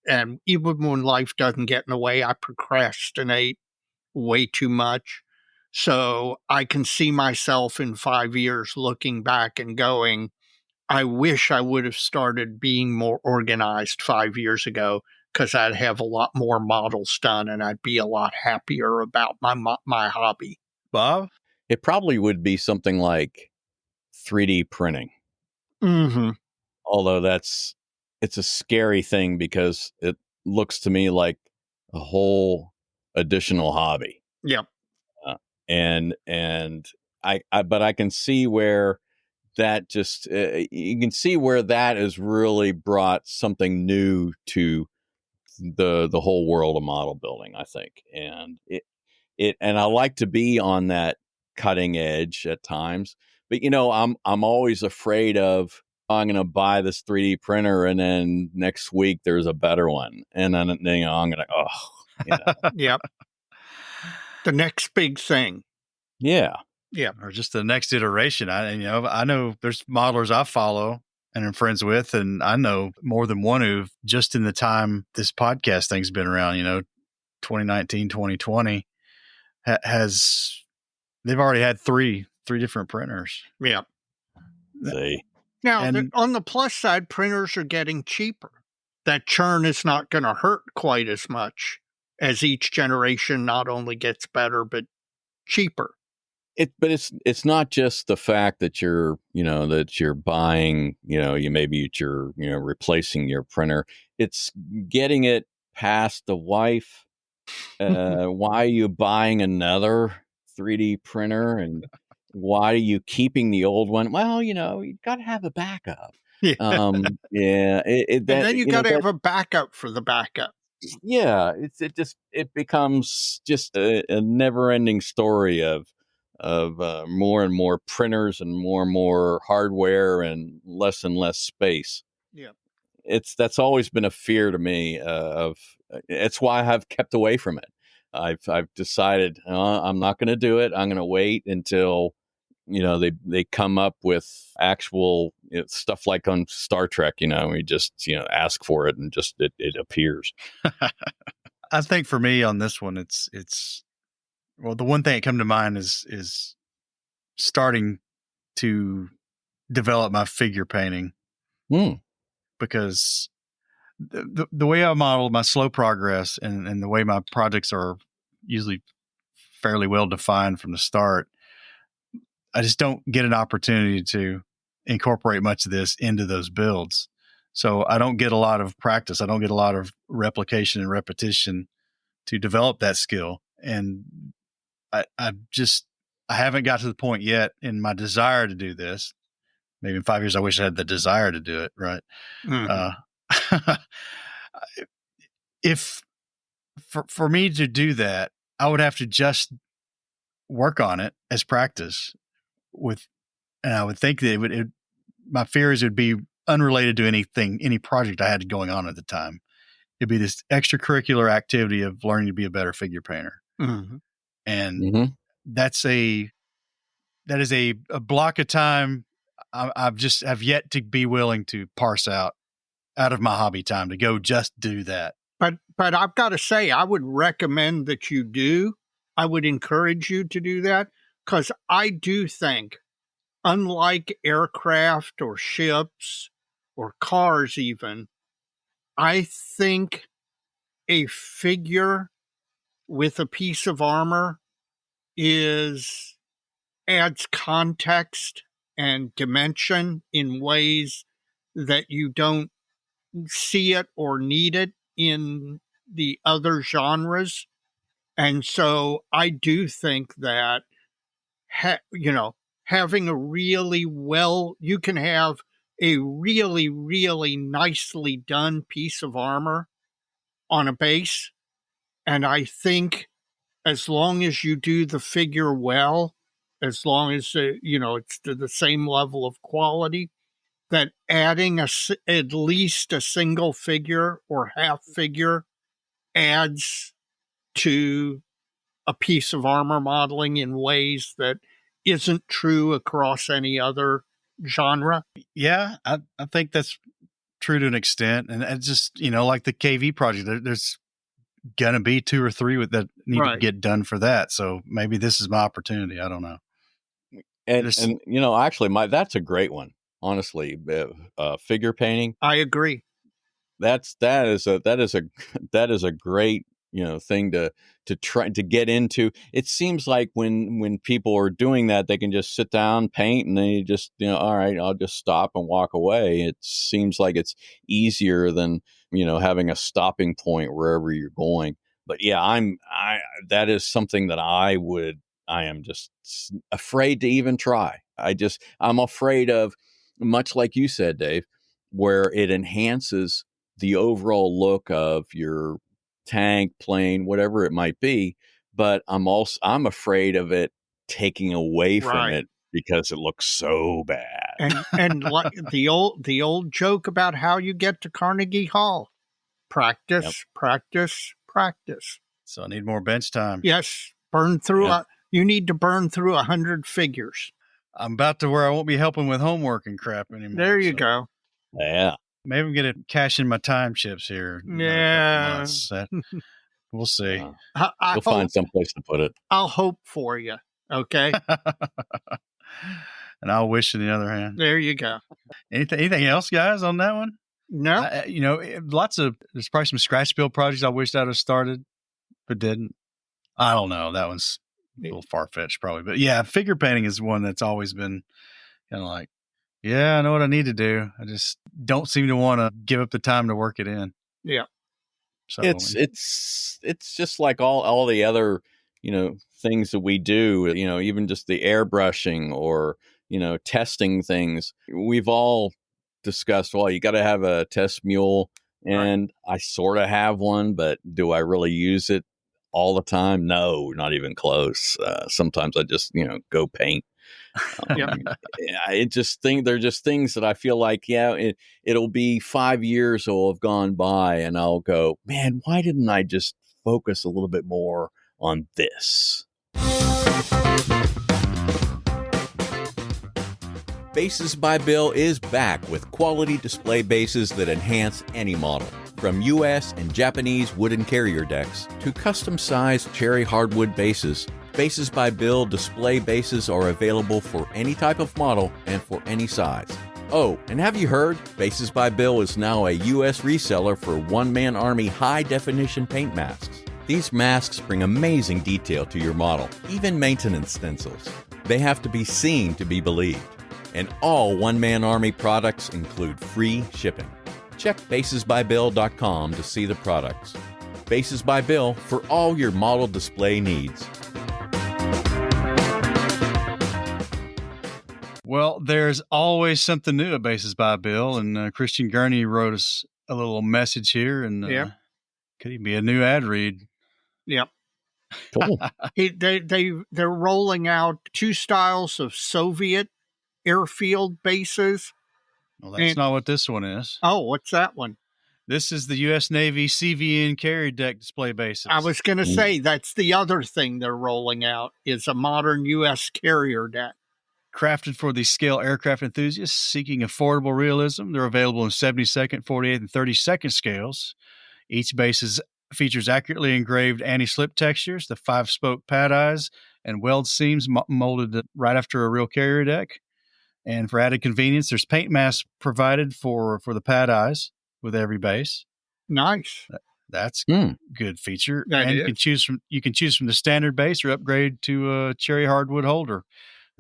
even when life doesn't get in the way, I procrastinate way too much. So I can see myself in 5 years looking back and going, I wish I would have started being more organized 5 years ago because I'd have a lot more models done and I'd be a lot happier about my hobby. Bob? It probably would be something like 3D printing. Mm-hmm. Although it's a scary thing because it looks to me like a whole additional hobby. Yep. And but I can see where that just you can see where that has really brought something new to the whole world of model building, I think. And and I like to be on that cutting edge at times, but I'm always afraid of, I'm going to buy this 3D printer and then next week there's a better one, and then I'm going to Yep. The next big thing. Yeah. Or just the next iteration. I know there's modelers I follow and I'm friends with, and I know more than one who've, just in the time this podcast thing's been around, 2019, 2020, they've already had three different printers. Yeah. See. Now, on the plus side, printers are getting cheaper. That churn is not going to hurt quite as much as each generation not only gets better, but cheaper. But it's not just the fact that you're buying, you're replacing your printer. It's getting it past the wife. Why are you buying another 3D printer, and why are you keeping the old one? Well, you've got to have a backup. Yeah. And then you got to have a backup for the backup. Yeah, it becomes just a never-ending story of more and more printers and more hardware and less space. Yeah, that's always been a fear to me. It's why I've kept away from it. I've decided I'm not going to do it. I'm going to wait until they come up with actual stuff like on Star Trek. We just ask for it and just it appears. I think for me on this one, it's well, the one thing that come to mind is starting to develop my figure painting. Because the way I model my slow progress and the way my projects are usually fairly well defined from the start, I just don't get an opportunity to incorporate much of this into those builds. So I don't get a lot of practice. I don't get a lot of replication and repetition to develop that skill. And I haven't got to the point yet in my desire to do this. Maybe in 5 years, I wish I had the desire to do it. Right. Mm-hmm. If for me to do that, I would have to just work on it as practice and I would think that my fear is it would be unrelated to any project I had going on at the time. It'd be this extracurricular activity of learning to be a better figure painter. Mm-hmm. And that is a block of time I've yet to be willing to parse out of my hobby time to go just do that. But I've got to say, I would recommend that you do. I would encourage you to do that because I do think, unlike aircraft or ships or cars even, I think a figure with a piece of armor adds context and dimension in ways that you don't see it or need it in the other genres. And so I do think that, having you can have a really, really nicely done piece of armor on a base. And I think as long as you do the figure well, as long as, it's to the same level of quality, that adding at least a single figure or half figure adds to a piece of armor modeling in ways that isn't true across any other genre. Yeah, I think that's true to an extent. And it's just, like the KV project, there's going to be 2 or 3 that need to get done for that. So maybe this is my opportunity. I don't know. And actually, that's a great one. Honestly, figure painting. I agree. That is a great thing to try to get into. It seems like when people are doing that, they can just sit down, paint, and they just all right, I'll just stop and walk away. It seems like it's easier than having a stopping point wherever you're going. But yeah, that is something that I am just afraid to even try. I'm afraid of, much like you said, Dave, where it enhances the overall look of your tank, plane, whatever it might be. But I'm afraid of it taking away from it because it looks so bad. And like the old joke about how you get to Carnegie Hall: practice, practice, practice. So I need more bench time. Yes, you need to burn through 100 figures. I'm about to where I won't be helping with homework and crap anymore. There you go. Yeah. Maybe I'm going to cash in my time chips here. Yeah. We'll see. You'll find some place to put it. I'll hope for you. Okay. And I'll wish in the other hand. There you go. Anything else, guys, on that one? No. There's probably some scratch build projects I wished I'd have started, but didn't. I don't know. That one's a little far-fetched probably. But yeah, figure painting is one that's always been kind of like, yeah, I know what I need to do. I just don't seem to want to give up the time to work it in. Yeah. So it's just like all the other, things that we do, even just the airbrushing or, testing things. We've all discussed, well, you got to have a test mule, and I sort of have one, but do I really use it all the time? No, not even close. Sometimes I just, go paint. They're just things that I feel like, it'll be 5 years will have gone by and I'll go, man, why didn't I just focus a little bit more on this? Bases by Bill is back with quality display bases that enhance any model. From U.S. and Japanese wooden carrier decks to custom-sized cherry hardwood bases, Bases by Bill display bases are available for any type of model and for any size. Oh, and have you heard? Bases by Bill is now a U.S. reseller for one-man army high-definition paint masks. These masks bring amazing detail to your model, even maintenance stencils. They have to be seen to be believed. And all one-man army products include free shipping. Check basesbybill.com to see the products. Bases by Bill for all your model display needs. Well, there's always something new at Bases by Bill, and Christian Gurney wrote us a little message here, and could even be a new ad read. Yep. Cool. They're rolling out 2 styles of Soviet airfield bases. Well, that's not what this one is. Oh, what's that one? This is the U.S. Navy CVN carrier deck display bases. I was going to say that's the other thing they're rolling out is a modern U.S. carrier deck. Crafted for the scale aircraft enthusiasts seeking affordable realism, they're available in 72nd, 48th, and 32nd scales. Each base features accurately engraved anti-slip textures, the 5-spoke pad eyes, and weld seams molded right after a real carrier deck. And for added convenience, there's paint masks provided for the pad eyes with every base. Nice. That's a good feature. And you can choose from the standard base or upgrade to a cherry hardwood holder.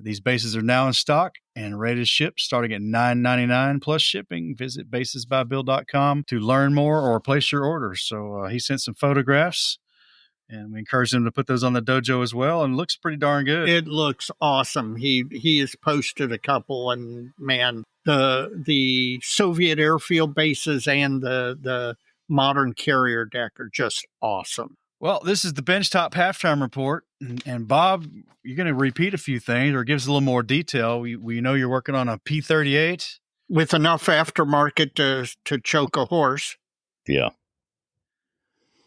These bases are now in stock and ready to ship starting at $9.99 plus shipping. Visit basesbybill.com to learn more or place your orders. So he sent some photographs And we encourage him to put those on the dojo as well. And it looks pretty darn good. It looks awesome. He has posted a couple, and man, the Soviet airfield bases and the modern carrier deck are just awesome. Well, this is the Benchtop Halftime Report. And Bob, you're going to repeat a few things or give us a little more detail. We know you're working on a P-38. With enough aftermarket to choke a horse. Yeah.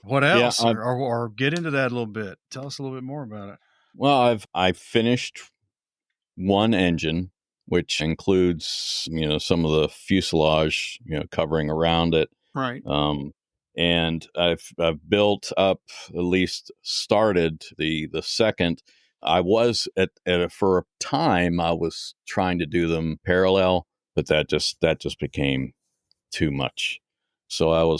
What else? Yeah, or get into that a little bit. Tell us a little bit more about it. Well, I've finished one engine, which includes, some of the fuselage, covering around it. Right. And I've built up, at least started the second. I was for a time I was trying to do them parallel, but that just became too much. So I've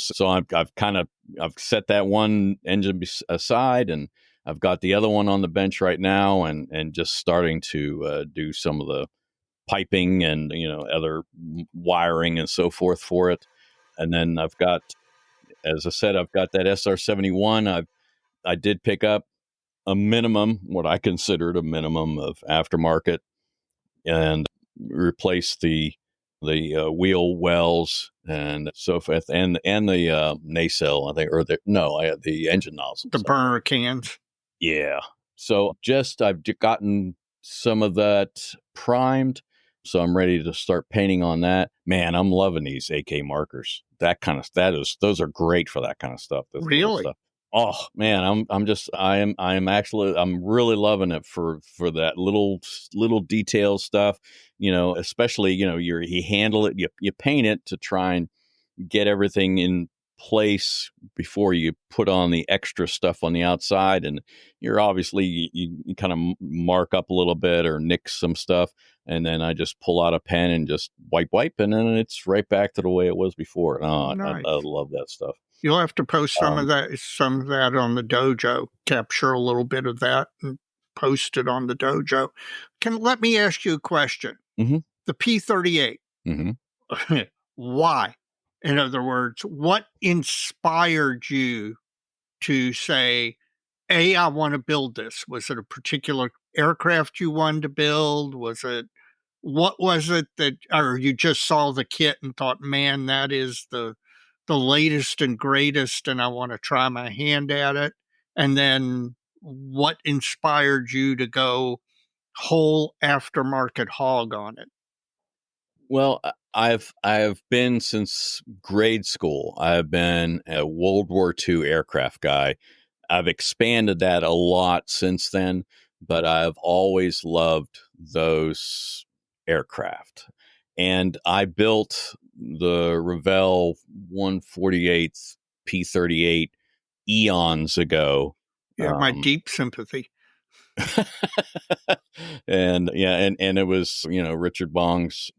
set that one engine aside, and I've got the other one on the bench right now, and just starting to do some of the piping and other wiring and so forth for it. And then I've got, as I said, I've got that SR-71. I did pick up a minimum, what I considered a minimum of aftermarket, and replace the wheel wells and so forth, and the nacelle, I think, or the engine nozzles, the burner cans. Yeah. So I've gotten some of that primed, so I'm ready to start painting on that. Man, I'm loving these AK markers. Those are great for that kind of stuff. Really? Stuff. Oh man, I'm really loving it for that little detail stuff. Especially you handle it, you paint it to try and get everything in place before you put on the extra stuff on the outside, and you're obviously you kind of mark up a little bit or nick some stuff, and then I just pull out a pen and just wipe, and then it's right back to the way it was before. Nice. I love that stuff. You'll have to post some of that on the dojo, capture a little bit of that and post it on the dojo. Let me ask you a question. Mm-hmm. The P-38. Mm-hmm. Why? In other words, what inspired you to say, I want to build this? Was it a particular aircraft you wanted to build? What was it or you just saw the kit and thought, man, that is the latest and greatest, and I want to try my hand at it? And then what inspired you to go whole aftermarket hog on it? Well, I've been since grade school. I've been a World War II aircraft guy. I've expanded that a lot since then, but I've always loved those aircraft. And I built the Revell 148th P-38 eons ago. Yeah, my deep sympathy. And it was, Richard Bong's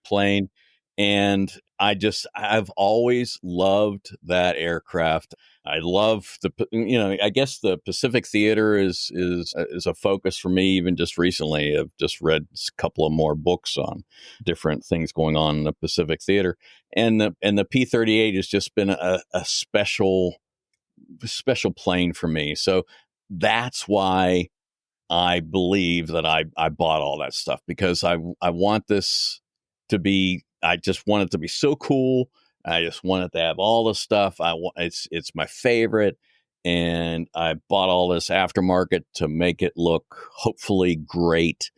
plane. And I've always loved that aircraft. I love I guess the Pacific Theater is a focus for me. Even just recently, I've just read a couple of more books on different things going on in the Pacific Theater, and the P-38 has just been a special plane for me. So that's why I believe that I bought all that stuff, because I want this to be. I just want it to be so cool. I just want it to have all the stuff. It's my favorite, and I bought all this aftermarket to make it look hopefully great.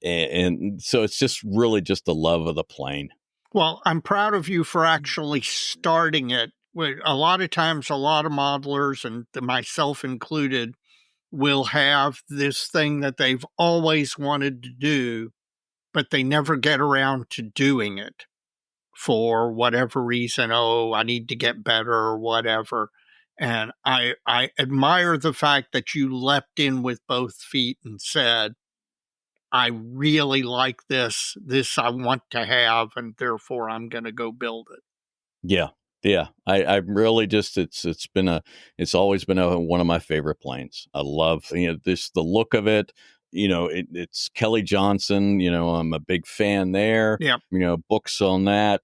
And so it's just really just the love of the plane. Well, I'm proud of you for actually starting it. A lot of times, a lot of modelers, and myself included, will have this thing that they've always wanted to do, but they never get around to doing it for whatever reason. Oh, I need to get better or whatever. And I admire the fact that you leapt in with both feet and said, I really like this. This I want to have, and therefore I'm going to go build it. Yeah. Yeah. I really just, it's always been one of my favorite planes. I love, the look of it. It's Kelly Johnson, I'm a big fan there. Yeah. Books on that,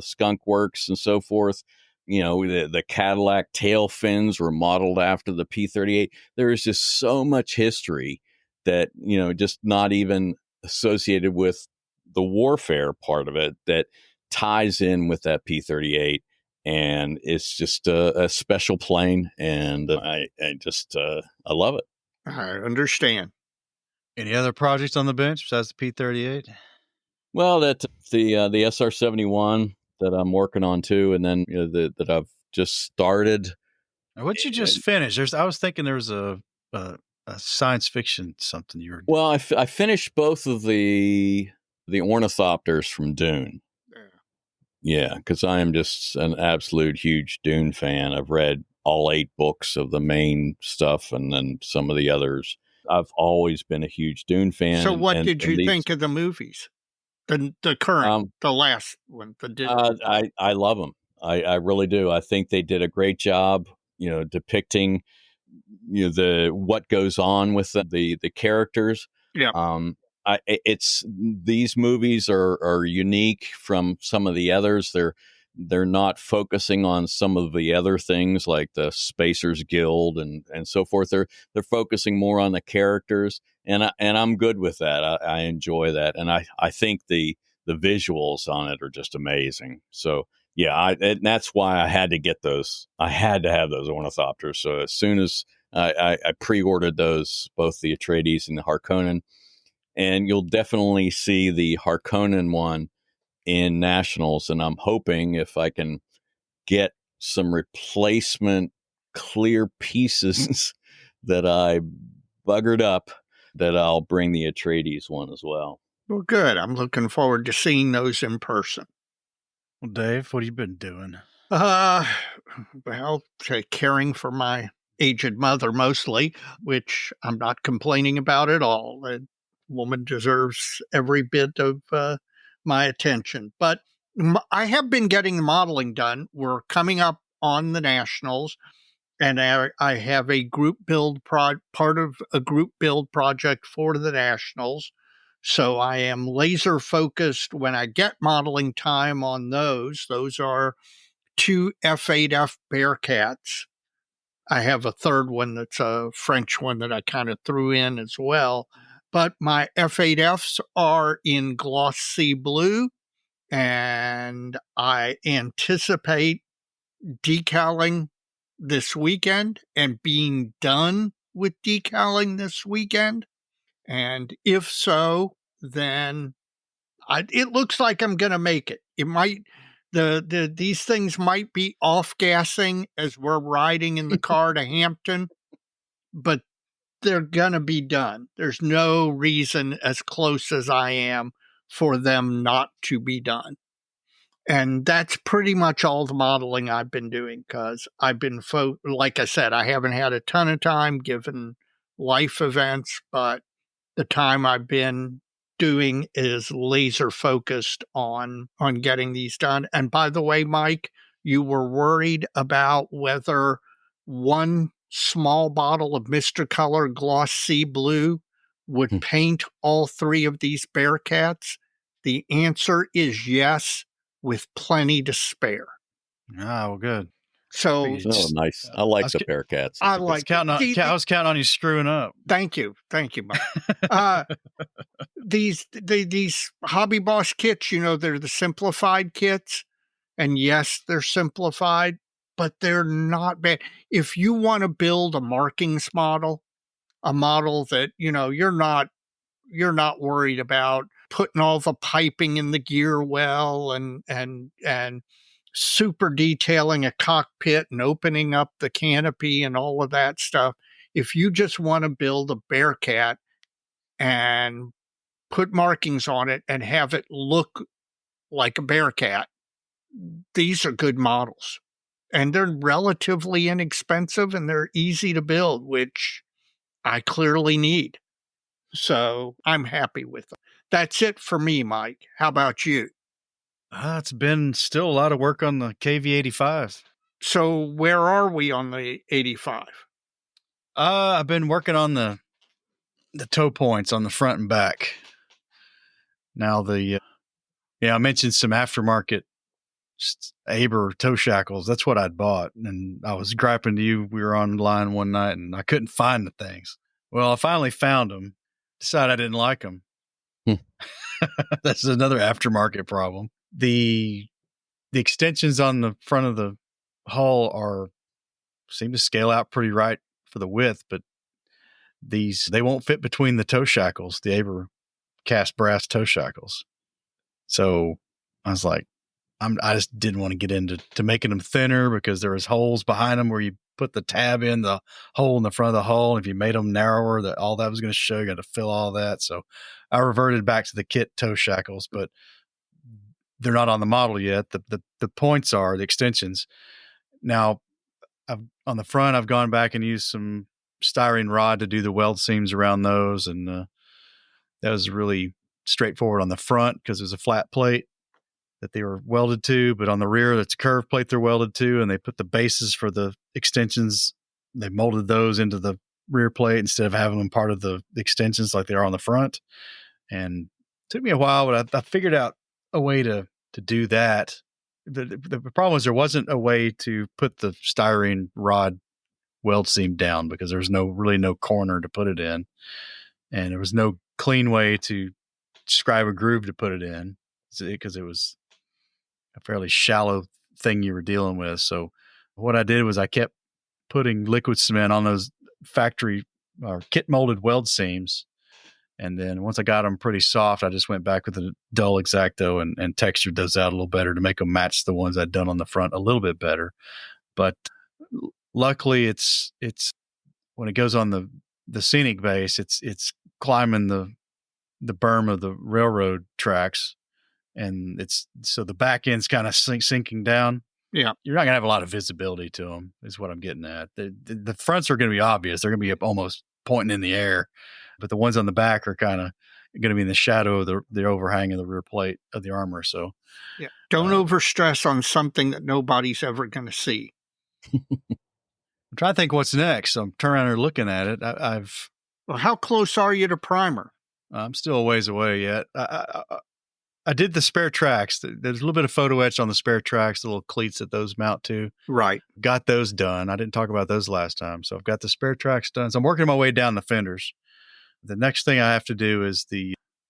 Skunk Works and so forth. the Cadillac tail fins were modeled after the P-38. There is just so much history that, just not even associated with the warfare part of it that ties in with that P-38. And it's just a special plane. And I love it. I understand. Any other projects on the bench besides the P-38? Well, that's the SR-71 that I'm working on too. And then that I've just started. What you just finished? I was thinking there was a science fiction something you were. Well, I finished both of the ornithopters from Dune. Yeah, because I am just an absolute huge Dune fan. I've read all 8 books of the main stuff, and then some of the others. I've always been a huge Dune fan. So, what did you think of the movies? The current, the last one, the Disney. I love them. I really do. I think they did a great job, depicting, what goes on with the characters. Yeah. These movies are unique from some of the others. They're not focusing on some of the other things like the Spacers Guild and so forth. They're focusing more on the characters, and I'm good with that. I enjoy that, and I think the visuals on it are just amazing. So yeah, and that's why I had to get those. I had to have those ornithopters. So as soon as I pre-ordered those, both the Atreides and the Harkonnen. And you'll definitely see the Harkonnen one in Nationals. And I'm hoping if I can get some replacement clear pieces that I buggered up, that I'll bring the Atreides one as well. Well, good. I'm looking forward to seeing those in person. Well, Dave, what have you been doing? Well, caring for my aged mother mostly, which I'm not complaining about at all. The woman deserves every bit of my attention. But I have been getting the modeling done. We're coming up on the Nationals, and I have a group build part of a group build project for the Nationals. So I am laser focused when I get modeling time on those. Those are 2 F8F Bearcats. I have a third one that's a French one that I kind of threw in as well. But my F8Fs are in glossy blue, and I anticipate decaling this weekend and being done with decaling this weekend. And if so, then it looks like I'm going to make it. It might, these things might be off gassing as we're riding in the car to Hampton, but they're going to be done. There's no reason, as close as I am, for them not to be done. And that's pretty much all the modeling I've been doing, because I've been, like I said, I haven't had a ton of time given life events, but the time I've been doing is laser focused on getting these done. And by the way, Mike, you were worried about whether one small bottle of Mr. Color Gloss Sea Blue would paint all 3 of these Bearcats. The answer is yes, with plenty to spare. Ah, well, good. So nice. I like the Bearcats. I was counting on you screwing up. Thank you, Mike. These Hobby Boss kits, they're the simplified kits, and yes, they're simplified, but they're not bad. If you want to build a markings model, a model that you're not worried about putting all the piping in the gear well and super detailing a cockpit and opening up the canopy and all of that stuff. If you just want to build a Bearcat and put markings on it and have it look like a Bearcat, these are good models. And they're relatively inexpensive and they're easy to build, which I clearly need. So I'm happy with them. That's it for me, Mike. How about you? It's been still a lot of work on the KV-85. So where are we on the 85? I've been working on the toe points on the front and back. Now I mentioned some aftermarket just Aber toe shackles. That's what I'd bought. And I was griping to you. We were online one night and I couldn't find the things. Well, I finally found them. Decided I didn't like them. That's another aftermarket problem. The extensions on the front of the hull seem to scale out pretty right for the width, but they won't fit between the toe shackles, the Aber cast brass toe shackles. So I was like, I just didn't want to get into making them thinner because there was holes behind them where you put the tab in the hole in the front of the hull. And if you made them narrower, all that was going to show. You got to fill all that. So I reverted back to the kit toe shackles, but they're not on the model yet. The points are the extensions. Now, on the front, I've gone back and used some styrene rod to do the weld seams around those, and that was really straightforward on the front because there's a flat plate that they were welded to, but on the rear, it's a curved plate they're welded to, and they put the bases for the extensions. They molded those into the rear plate instead of having them part of the extensions like they are on the front. And it took me a while, but I figured out a way to do that. The problem was there wasn't a way to put the styrene rod weld seam down because there was really no corner to put it in. And there was no clean way to scribe a groove to put it in because it was a fairly shallow thing you were dealing with. So what I did was I kept putting liquid cement on those factory or kit molded weld seams. And then once I got them pretty soft, I just went back with a dull X-Acto and textured those out a little better to make them match the ones I'd done on the front a little bit better. But luckily it's when it goes on the scenic base, it's climbing the berm of the railroad tracks. And so the back end's kind of sinking down. Yeah. You're not going to have a lot of visibility to them is what I'm getting at. The fronts are going to be obvious. They're going to be almost pointing in the air, but the ones on the back are kind of going to be in the shadow of the overhang of the rear plate of the armor. So yeah, don't overstress on something that nobody's ever going to see. I'm trying to think what's next. I'm turning around and looking at it. Well, how close are you to primer? I'm still a ways away yet. I did the spare tracks. There's a little bit of photo etch on the spare tracks, the little cleats that those mount to. Right. Got those done. I didn't talk about those last time. So I've got the spare tracks done. So I'm working my way down the fenders. The next thing I have to do is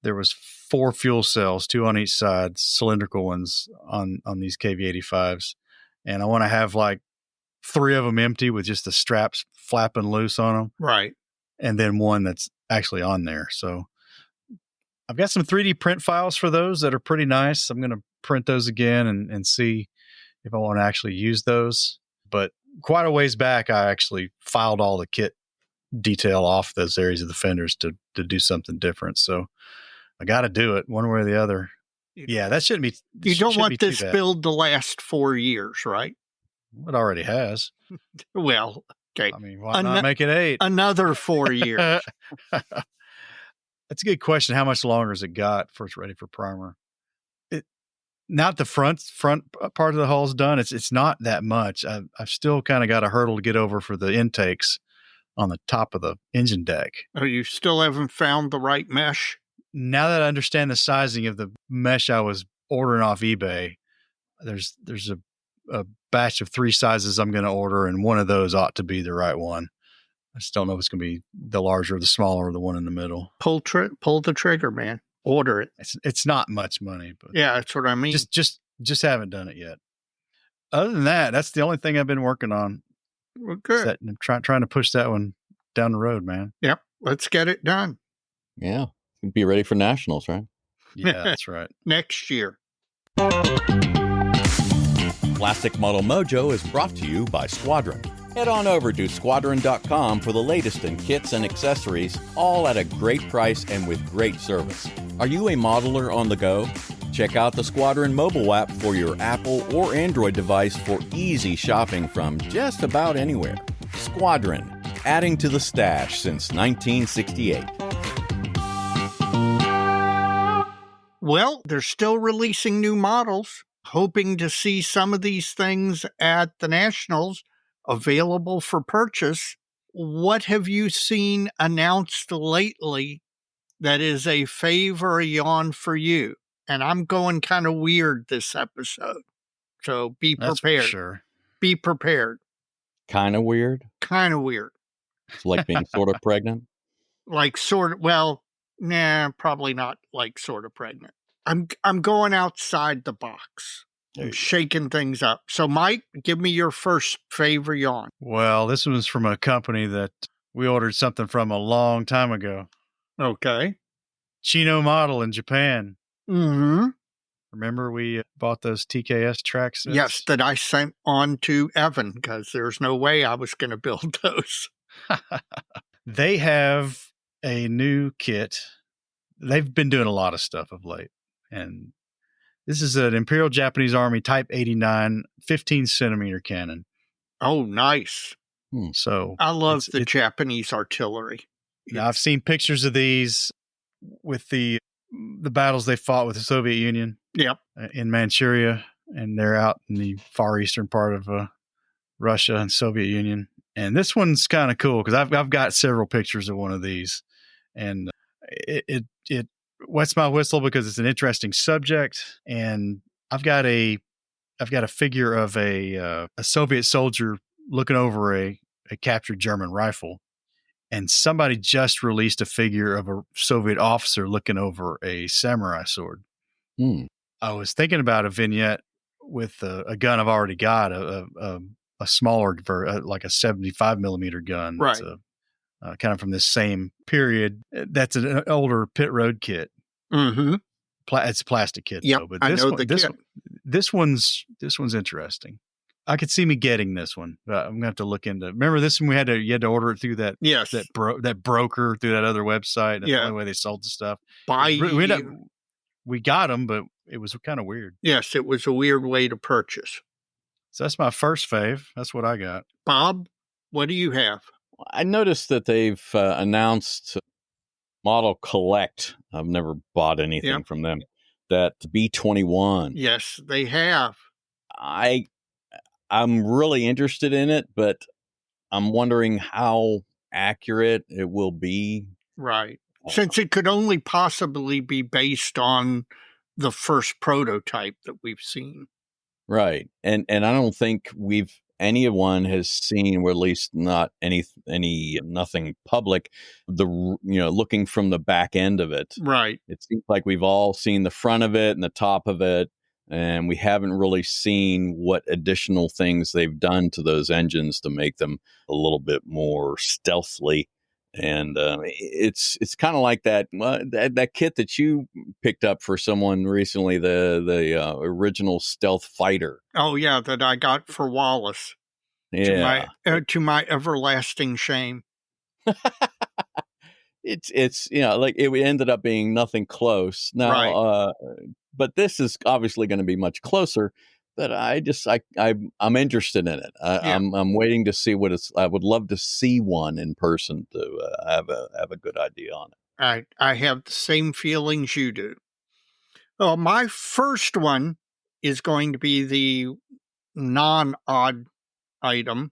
there was 4 fuel cells, 2 on each side, cylindrical ones on these KV-85s. And I want to have like 3 of them empty with just the straps flapping loose on them. Right. And then one that's actually on there. So I've got some 3D print files for those that are pretty nice. I'm going to print those again and see if I want to actually use those. But quite a ways back, I actually filed all the kit detail off those areas of the fenders to do something different. So I got to do it one way or the other. Yeah, that shouldn't be. You don't want this build to last 4 years, right? It already has. Well, okay. I mean, why not make it 8? Another 4 years. That's a good question. How much longer has it got before it's ready for primer? Not the front part of the hull's done. It's not that much. I've still kind of got a hurdle to get over for the intakes on the top of the engine deck. Oh, you still haven't found the right mesh? Now that I understand the sizing of the mesh I was ordering off eBay, there's a batch of 3 sizes I'm going to order, and one of those ought to be the right one. I just don't know if it's going to be the larger or the smaller or the one in the middle. Pull the trigger, man. Order it. It's not much money, but yeah, that's what I mean. Just haven't done it yet. Other than that, that's the only thing I've been working on. Well, good. I'm trying to push that one down the road, man. Yep, let's get it done. Yeah, be ready for nationals, right? Yeah, that's right. Next year. Plastic Model Mojo is brought to you by Squadron. Head on over to squadron.com for the latest in kits and accessories, all at a great price and with great service. Are you a modeler on the go? Check out the Squadron mobile app for your Apple or Android device for easy shopping from just about anywhere. Squadron, adding to the stash since 1968. Well, they're still releasing new models, hoping to see some of these things at the Nationals available for purchase. What have you seen announced lately that is a fave or a yawn for you? And I'm going kind of weird this episode. So be That's for prepared. sure. Be prepared. Kind of weird. Kind of weird. It's like being sort of pregnant. Like sort of, well, nah, probably not like sort of pregnant. I'm going outside the box. I'm shaking things up. So Mike, give me your first favor yawn. Well, this was from a company that we ordered something from a long time ago. Okay. Chino Model in Japan. Mm-hmm. Remember we bought those TKS track sets? Yes, that I sent on to Evan because there's no way I was going to build those. They have a new kit. They've been doing a lot of stuff of late. And this is an Imperial Japanese Army Type 89 15-centimeter cannon. Oh, nice. So I love the Japanese artillery. Now, I've seen pictures of these with the battles they fought with the Soviet Union. Yep. In Manchuria, and they're out in the far eastern part of Russia and Soviet Union. And this one's kind of cool because I've got several pictures of one of these, and it wets my whistle because it's an interesting subject. And I've got a figure of a Soviet soldier looking over a captured German rifle, and somebody just released a figure of a Soviet officer looking over a samurai sword. I was thinking about a vignette with a gun I've already got, a smaller, like a 75 millimeter gun. Right. That's kind of from this same period. That's an older pit road kit. Mm-hmm. It's a plastic kit, yep, though. But I know the kit. This one's interesting. I could see me getting this one. I'm gonna have to look into. Remember this one? You had to order it through that that broker through that other website. That's the only way they sold the stuff. We got them, but it was kind of weird. Yes, it was a weird way to purchase. So that's my first fave. That's what I got. Bob, what do you have? I noticed that they've announced Model Collect. I've never bought anything from them. That B-21. Yes, they have. I'm really interested in it, but I'm wondering how accurate it will be. Right. Since it could only possibly be based on the first prototype that we've seen. Right. And I don't think anyone has seen, or at least not nothing public, looking from the back end of it. Right. It seems like we've all seen the front of it and the top of it, and we haven't really seen what additional things they've done to those engines to make them a little bit more stealthily. And it's kind of like that kit that you picked up for someone recently, the original stealth fighter. Oh yeah, that I got for Wallace. Yeah, to my everlasting shame. It's like it ended up being nothing close. Now, right. But this is obviously going to be much closer. But I'm interested in it. I'm waiting to see what it's. I would love to see one in person to have a good idea on it. I have the same feelings you do. Well, my first one is going to be the non-odd item.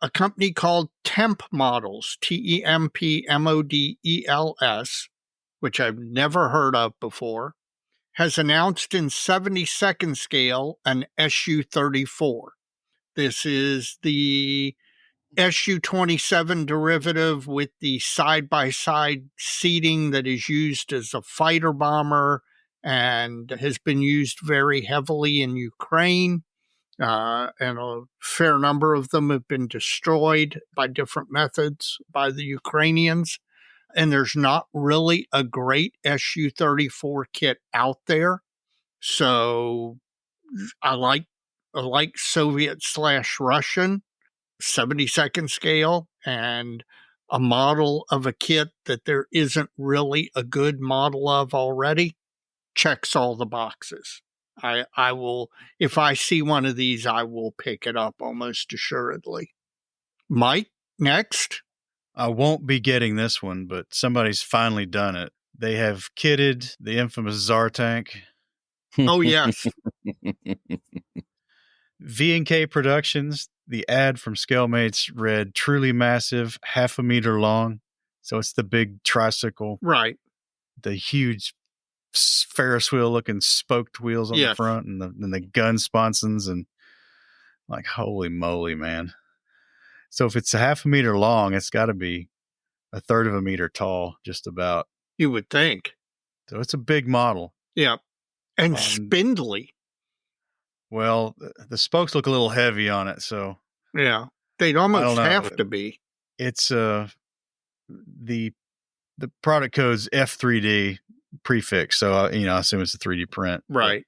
A company called Temp Models, TEMPMODELS, which I've never heard of before, has announced in 72nd scale an SU-34. This is the SU-27 derivative with the side-by-side seating that is used as a fighter bomber and has been used very heavily in Ukraine. And a fair number of them have been destroyed by different methods by the Ukrainians. And there's not really a great SU-34 kit out there. So I like Soviet/Russian 72nd scale and a model of a kit that there isn't really a good model of already. Checks all the boxes. I will, if I see one of these, I will pick it up almost assuredly. Mike, next. I won't be getting this one, but somebody's finally done it. They have kitted the infamous Tsar tank. Oh, yes. V&K Productions, the ad from Scalemates read, truly massive, 0.5 meter long. So it's the big tricycle. Right. The huge Ferris wheel looking spoked wheels on the front and the gun sponsons, and like, holy moly, man. So if it's a half a meter long, it's got to be a third of a meter tall, just about. You would think. So it's a big model. Yeah. And spindly. Well, the spokes look a little heavy on it, so. Yeah. They'd almost have to be. It's the product code's F3D prefix, so I assume it's a 3D print. Right.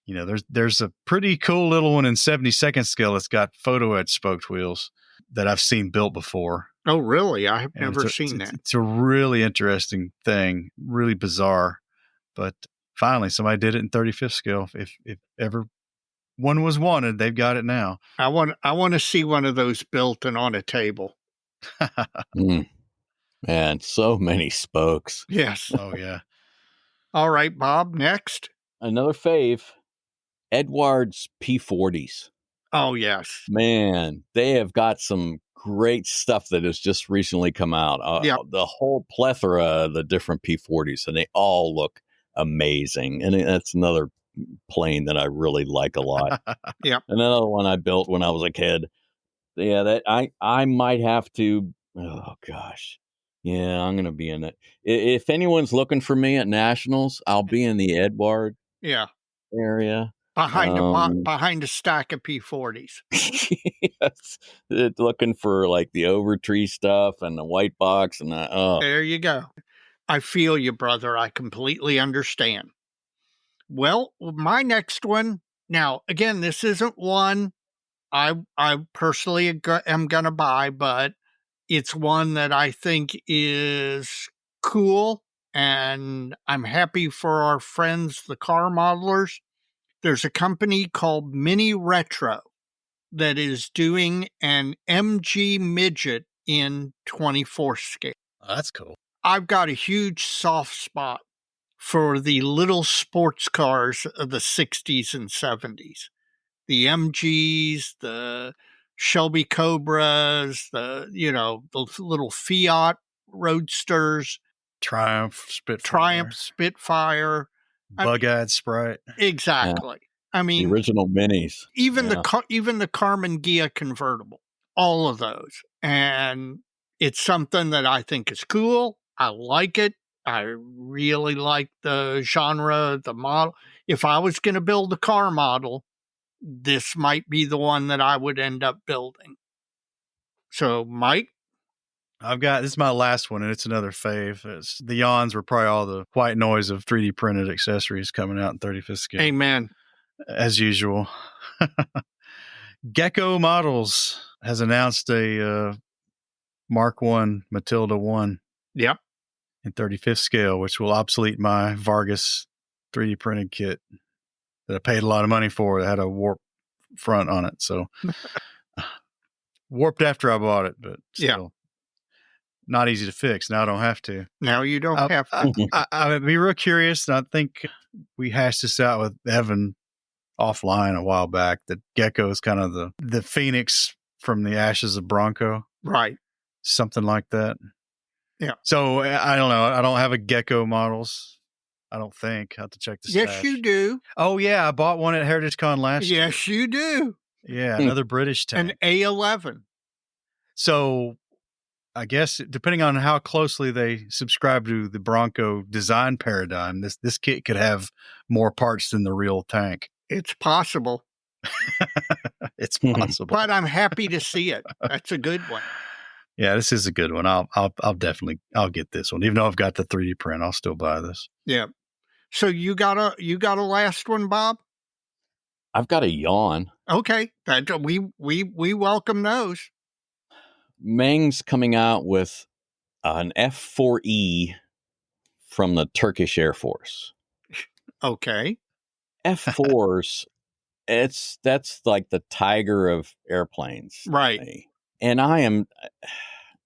But, there's a pretty cool little one in 72nd scale that's got photo etch spoked wheels that I've seen built before. Oh, really? I've never seen that. It's a really interesting thing, really bizarre. But finally, somebody did it in 35th scale. If ever one was wanted, they've got it now. I want to see one of those built and on a table. Man, so many spokes. Yes. Oh, yeah. All right, Bob, next. Another fave, Edwards P-40s. Oh, yes. Man, they have got some great stuff that has just recently come out. The whole plethora of the different P-40s, and they all look amazing. And that's another plane that I really like a lot. Yep. Another one I built when I was a kid. Yeah, that I might have to. Oh gosh, yeah, I'm gonna be in it. If anyone's looking for me at Nationals, I'll be in the Edward area behind a stack of P-40s. Yes, looking for like the Overtree stuff and the white box and that. Oh, there you go. I feel you, brother. I completely understand. Well, my next one. Now, again, this isn't one I personally am going to buy, but it's one that I think is cool, and I'm happy for our friends, the car modelers. There's a company called Mini Retro that is doing an MG Midget in 24 scale. Oh, that's cool. I've got a huge soft spot for the little sports cars of the 60s and 70s. The MGs, the Shelby Cobras, the little Fiat Roadsters. Triumph Spitfire. Bug-eyed Sprite. Exactly. Yeah. I mean, the original minis. Even the Carmen Ghia convertible. All of those. And it's something that I think is cool. I like it. I really like the genre, the model. If I was going to build a car model, this might be the one that I would end up building. So, Mike? This is my last one, and it's another fave. The yawns were probably all the white noise of 3D printed accessories coming out in 35th scale. Amen. As usual. Gecko Models has announced a Mark I Matilda 1. Yep. In 35th scale, which will obsolete my Vargas 3D printed kit that I paid a lot of money for. It had a warp front on it. So warped after I bought it, but still not easy to fix. Now I don't have to. Now you don't have to. I would be real curious, and I think we hashed this out with Evan offline a while back, that Gecko is kind of the phoenix from the ashes of Bronco. Right. Something like that. Yeah. So I don't know. I don't have a Gecko models. I don't think. I have to check the stash. Yes, you do. Oh, yeah. I bought one at Heritage Con last year. Yes, you do. Yeah. Another British tank. An A11. So I guess depending on how closely they subscribe to the Bronco design paradigm, this kit could have more parts than the real tank. It's possible. It's possible. But I'm happy to see it. That's a good one. Yeah, this is a good one. I'll definitely get this one. Even though I've got the 3D print, I'll still buy this. Yeah. So you got a last one, Bob? I've got a yawn. Okay. We welcome those. Meng's coming out with an F4E from the Turkish Air Force. Okay. F4s, that's like the tiger of airplanes. Right. And I am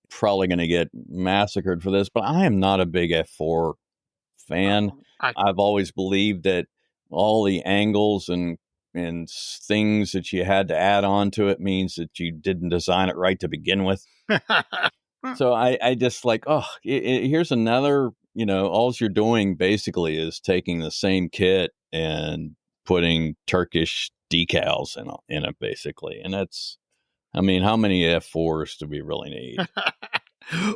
probably going to get massacred for this, but I am not a big F4 fan. I've always believed that all the angles and things that you had to add on to it means that you didn't design it right to begin with. So I just like, here's another all you're doing basically is taking the same kit and putting Turkish decals in it, basically. And that's, I mean, how many F4s do we really need?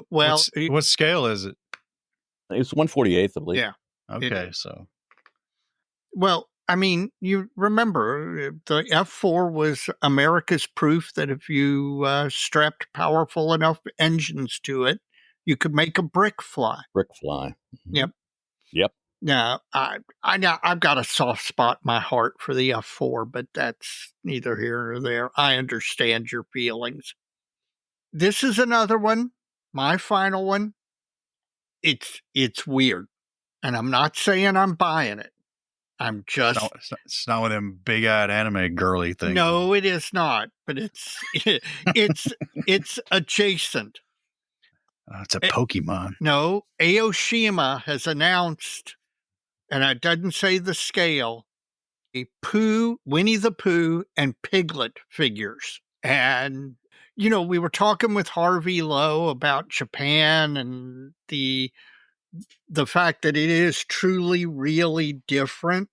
Well, what scale is it? It's 1/48, I believe. Yeah. Okay, so. Well, I mean, you remember the F4 was America's proof that if you strapped powerful enough engines to it, you could make a brick fly. Brick fly. Mm-hmm. Yep. Now, I've got a soft spot in my heart for the F4, but that's neither here nor there. I understand your feelings. This is another one, my final one. It's weird, and I'm not saying I'm buying it. I'm just... It's not one of them big-eyed anime girly things. No, it is not, but it's adjacent. It's a Pokemon. No, Aoshima has announced, and it doesn't say the scale, a Winnie the Pooh and Piglet figures. And, we were talking with Harvey Lowe about Japan and the fact that it is truly, really different.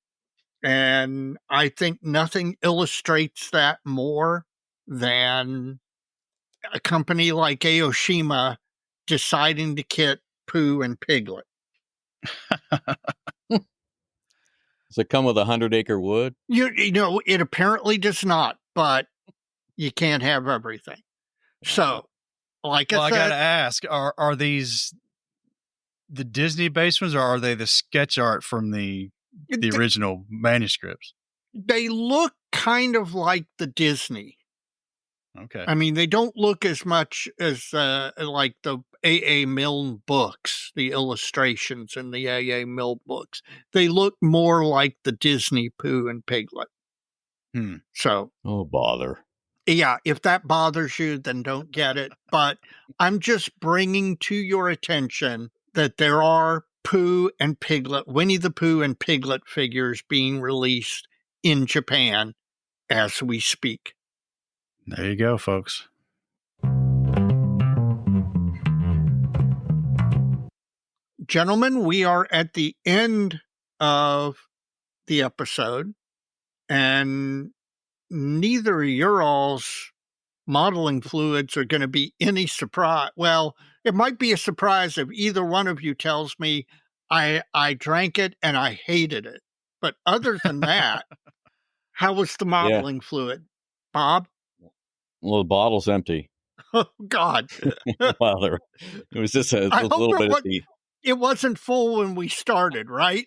And I think nothing illustrates that more than a company like Aoshima deciding to kit Pooh and Piglet. Does it come with 100-acre wood? It apparently does not, but you can't have everything. So, I said, I gotta ask: are these the Disney-based ones, or are they the sketch art from the original manuscripts? They look kind of like the Disney. Okay. I mean, they don't look as much as like the A.A. Milne books, the illustrations in the A.A. Milne books. They look more like the Disney Pooh and Piglet. So. Oh, bother. Yeah, if that bothers you, then don't get it. But I'm just bringing to your attention that there are Pooh and Piglet, Winnie the Pooh and Piglet figures being released in Japan as we speak. There you go, folks. Gentlemen, we are at the end of the episode, and neither of your all's modeling fluids are going to be any surprise. Well, it might be a surprise if either one of you tells me I drank it and I hated it. But other than that, how was the modeling fluid, Bob? Well, the bottle's empty. Oh, God. Well, it was just a little bit of the... It wasn't full when we started, right?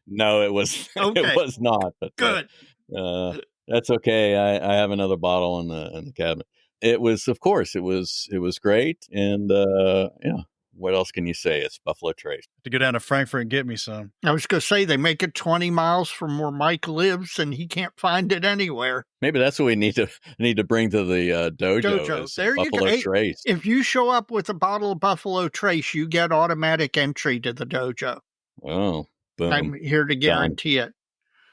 No, it was. Okay. It was not. But good. That's okay. I have another bottle in the cabinet. It was, of course, it was great, and what else can you say? It's Buffalo Trace. To go down to Frankfurt and get me some. I was going to say they make it 20 miles from where Mike lives, and he can't find it anywhere. Maybe that's what we need to bring to the dojo. There you Buffalo go. Trace. If you show up with a bottle of Buffalo Trace, you get automatic entry to the dojo. Oh, boom. I'm here to guarantee it.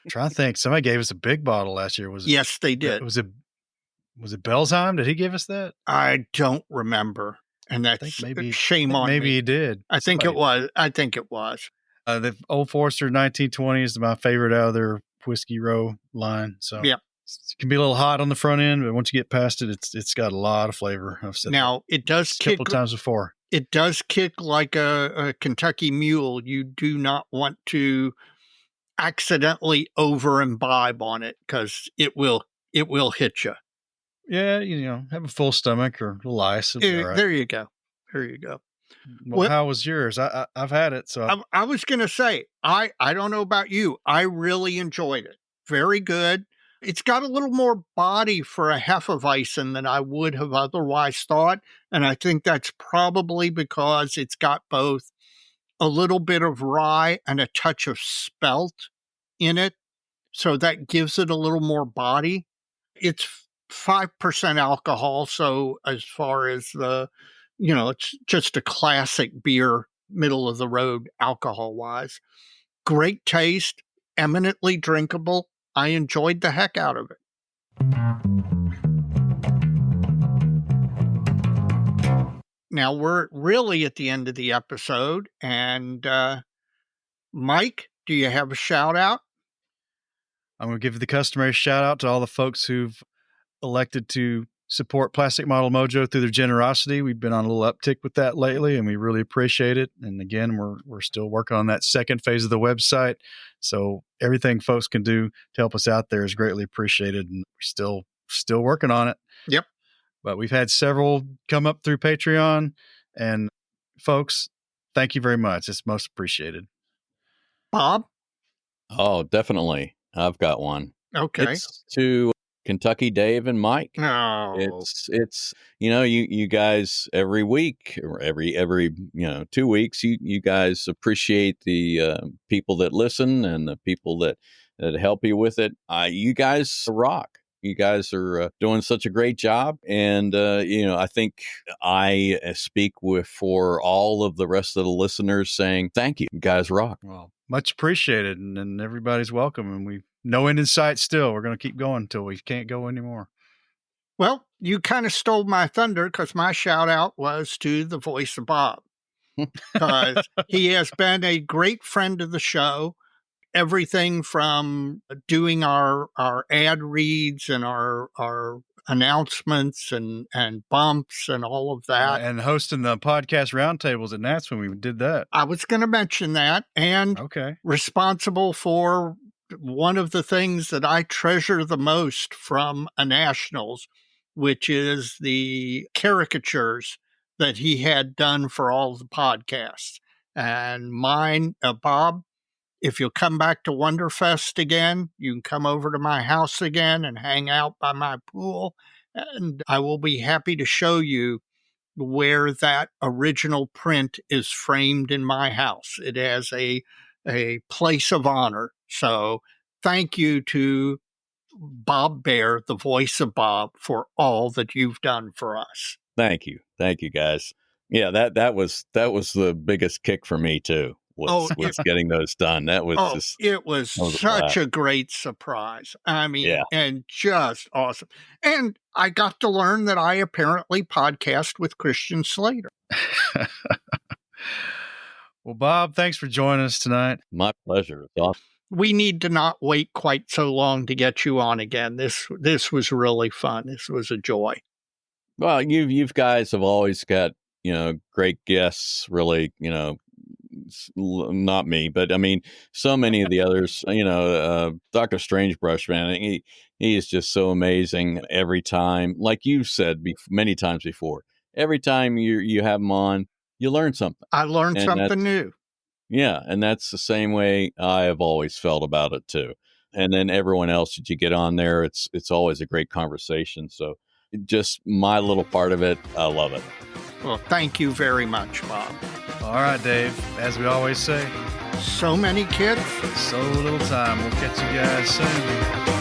I'm trying to think. Somebody gave us a big bottle last year. Yes, they did. Was it Belsheim? Did he give us that? I don't remember. And that's shame on me. Maybe he did. I think it was. The Old Forester 1920 is my favorite out of their Whiskey Row line. So yeah, it can be a little hot on the front end, but once you get past it, it's got a lot of flavor. I've said now it does kick a couple times before. It does kick like a Kentucky mule. You do not want to accidentally over imbibe on it because it will hit you. Yeah, have a full stomach or a little ice. Right. There you go. Well, how was yours? I've had it. So I was going to say, I don't know about you. I really enjoyed it. Very good. It's got a little more body for a Hefeweizen than I would have otherwise thought. And I think that's probably because it's got both a little bit of rye and a touch of spelt in it. So that gives it a little more body. It's 5% alcohol. So as far as it's just a classic beer, middle of the road alcohol wise. Great taste, eminently drinkable. I enjoyed the heck out of it. Now we're really at the end of the episode, and Mike, do you have a shout out? I'm going to give the customary shout out to all the folks who've elected to support Plastic Model Mojo through their generosity. We've been on a little uptick with that lately, and we really appreciate it. And again, we're still working on that second phase of the website. So everything folks can do to help us out there is greatly appreciated, and we're still working on it. Yep. But we've had several come up through Patreon, and folks, thank you very much. It's most appreciated. Bob? Oh, definitely. I've got one. Okay. It's to Kentucky Dave and Mike. No. It's you guys every week or every 2 weeks you guys appreciate the people that listen and the people that help you with it. You guys rock. You guys are doing such a great job, and I think I speak for all of the rest of the listeners saying thank you. You guys rock. Well, much appreciated, and everybody's welcome. And we no end in sight. Still, we're going to keep going until we can't go anymore. Well, you kind of stole my thunder because my shout out was to the voice of Bob, because he has been a great friend of the show. Everything from doing our ad reads and our announcements and bumps and all of that. And hosting the podcast roundtables at Nats when we did that. I was going to mention that. And responsible for one of the things that I treasure the most from a Nationals, which is the caricatures that he had done for all the podcasts. And mine, Bob, if you'll come back to Wonderfest again, you can come over to my house again and hang out by my pool, and I will be happy to show you where that original print is framed in my house. It has a place of honor. So thank you to Bob Bair, the voice of Bob, for all that you've done for us. Thank you, guys. Yeah, that was the biggest kick for me too. Was getting those done. That was it was such a great surprise. I mean, and just awesome. And I got to learn that I apparently podcast with Christian Slater. Well, Bob, thanks for joining us tonight. My pleasure. It's awesome. We need to not wait quite so long to get you on again. This was really fun. This was a joy. Well, you guys have always got great guests. Really, not me, but I mean, so many of the others, Dr. Strangebrush, man, he is just so amazing every time. Like you said many times before, every time you have him on, you learn something. I learned something new. Yeah. And that's the same way I have always felt about it too. And then everyone else that you get on there, it's always a great conversation. So just my little part of it, I love it. Well, thank you very much, Bob. All right, Dave. As we always say, so many kids, so little time. We'll catch you guys soon.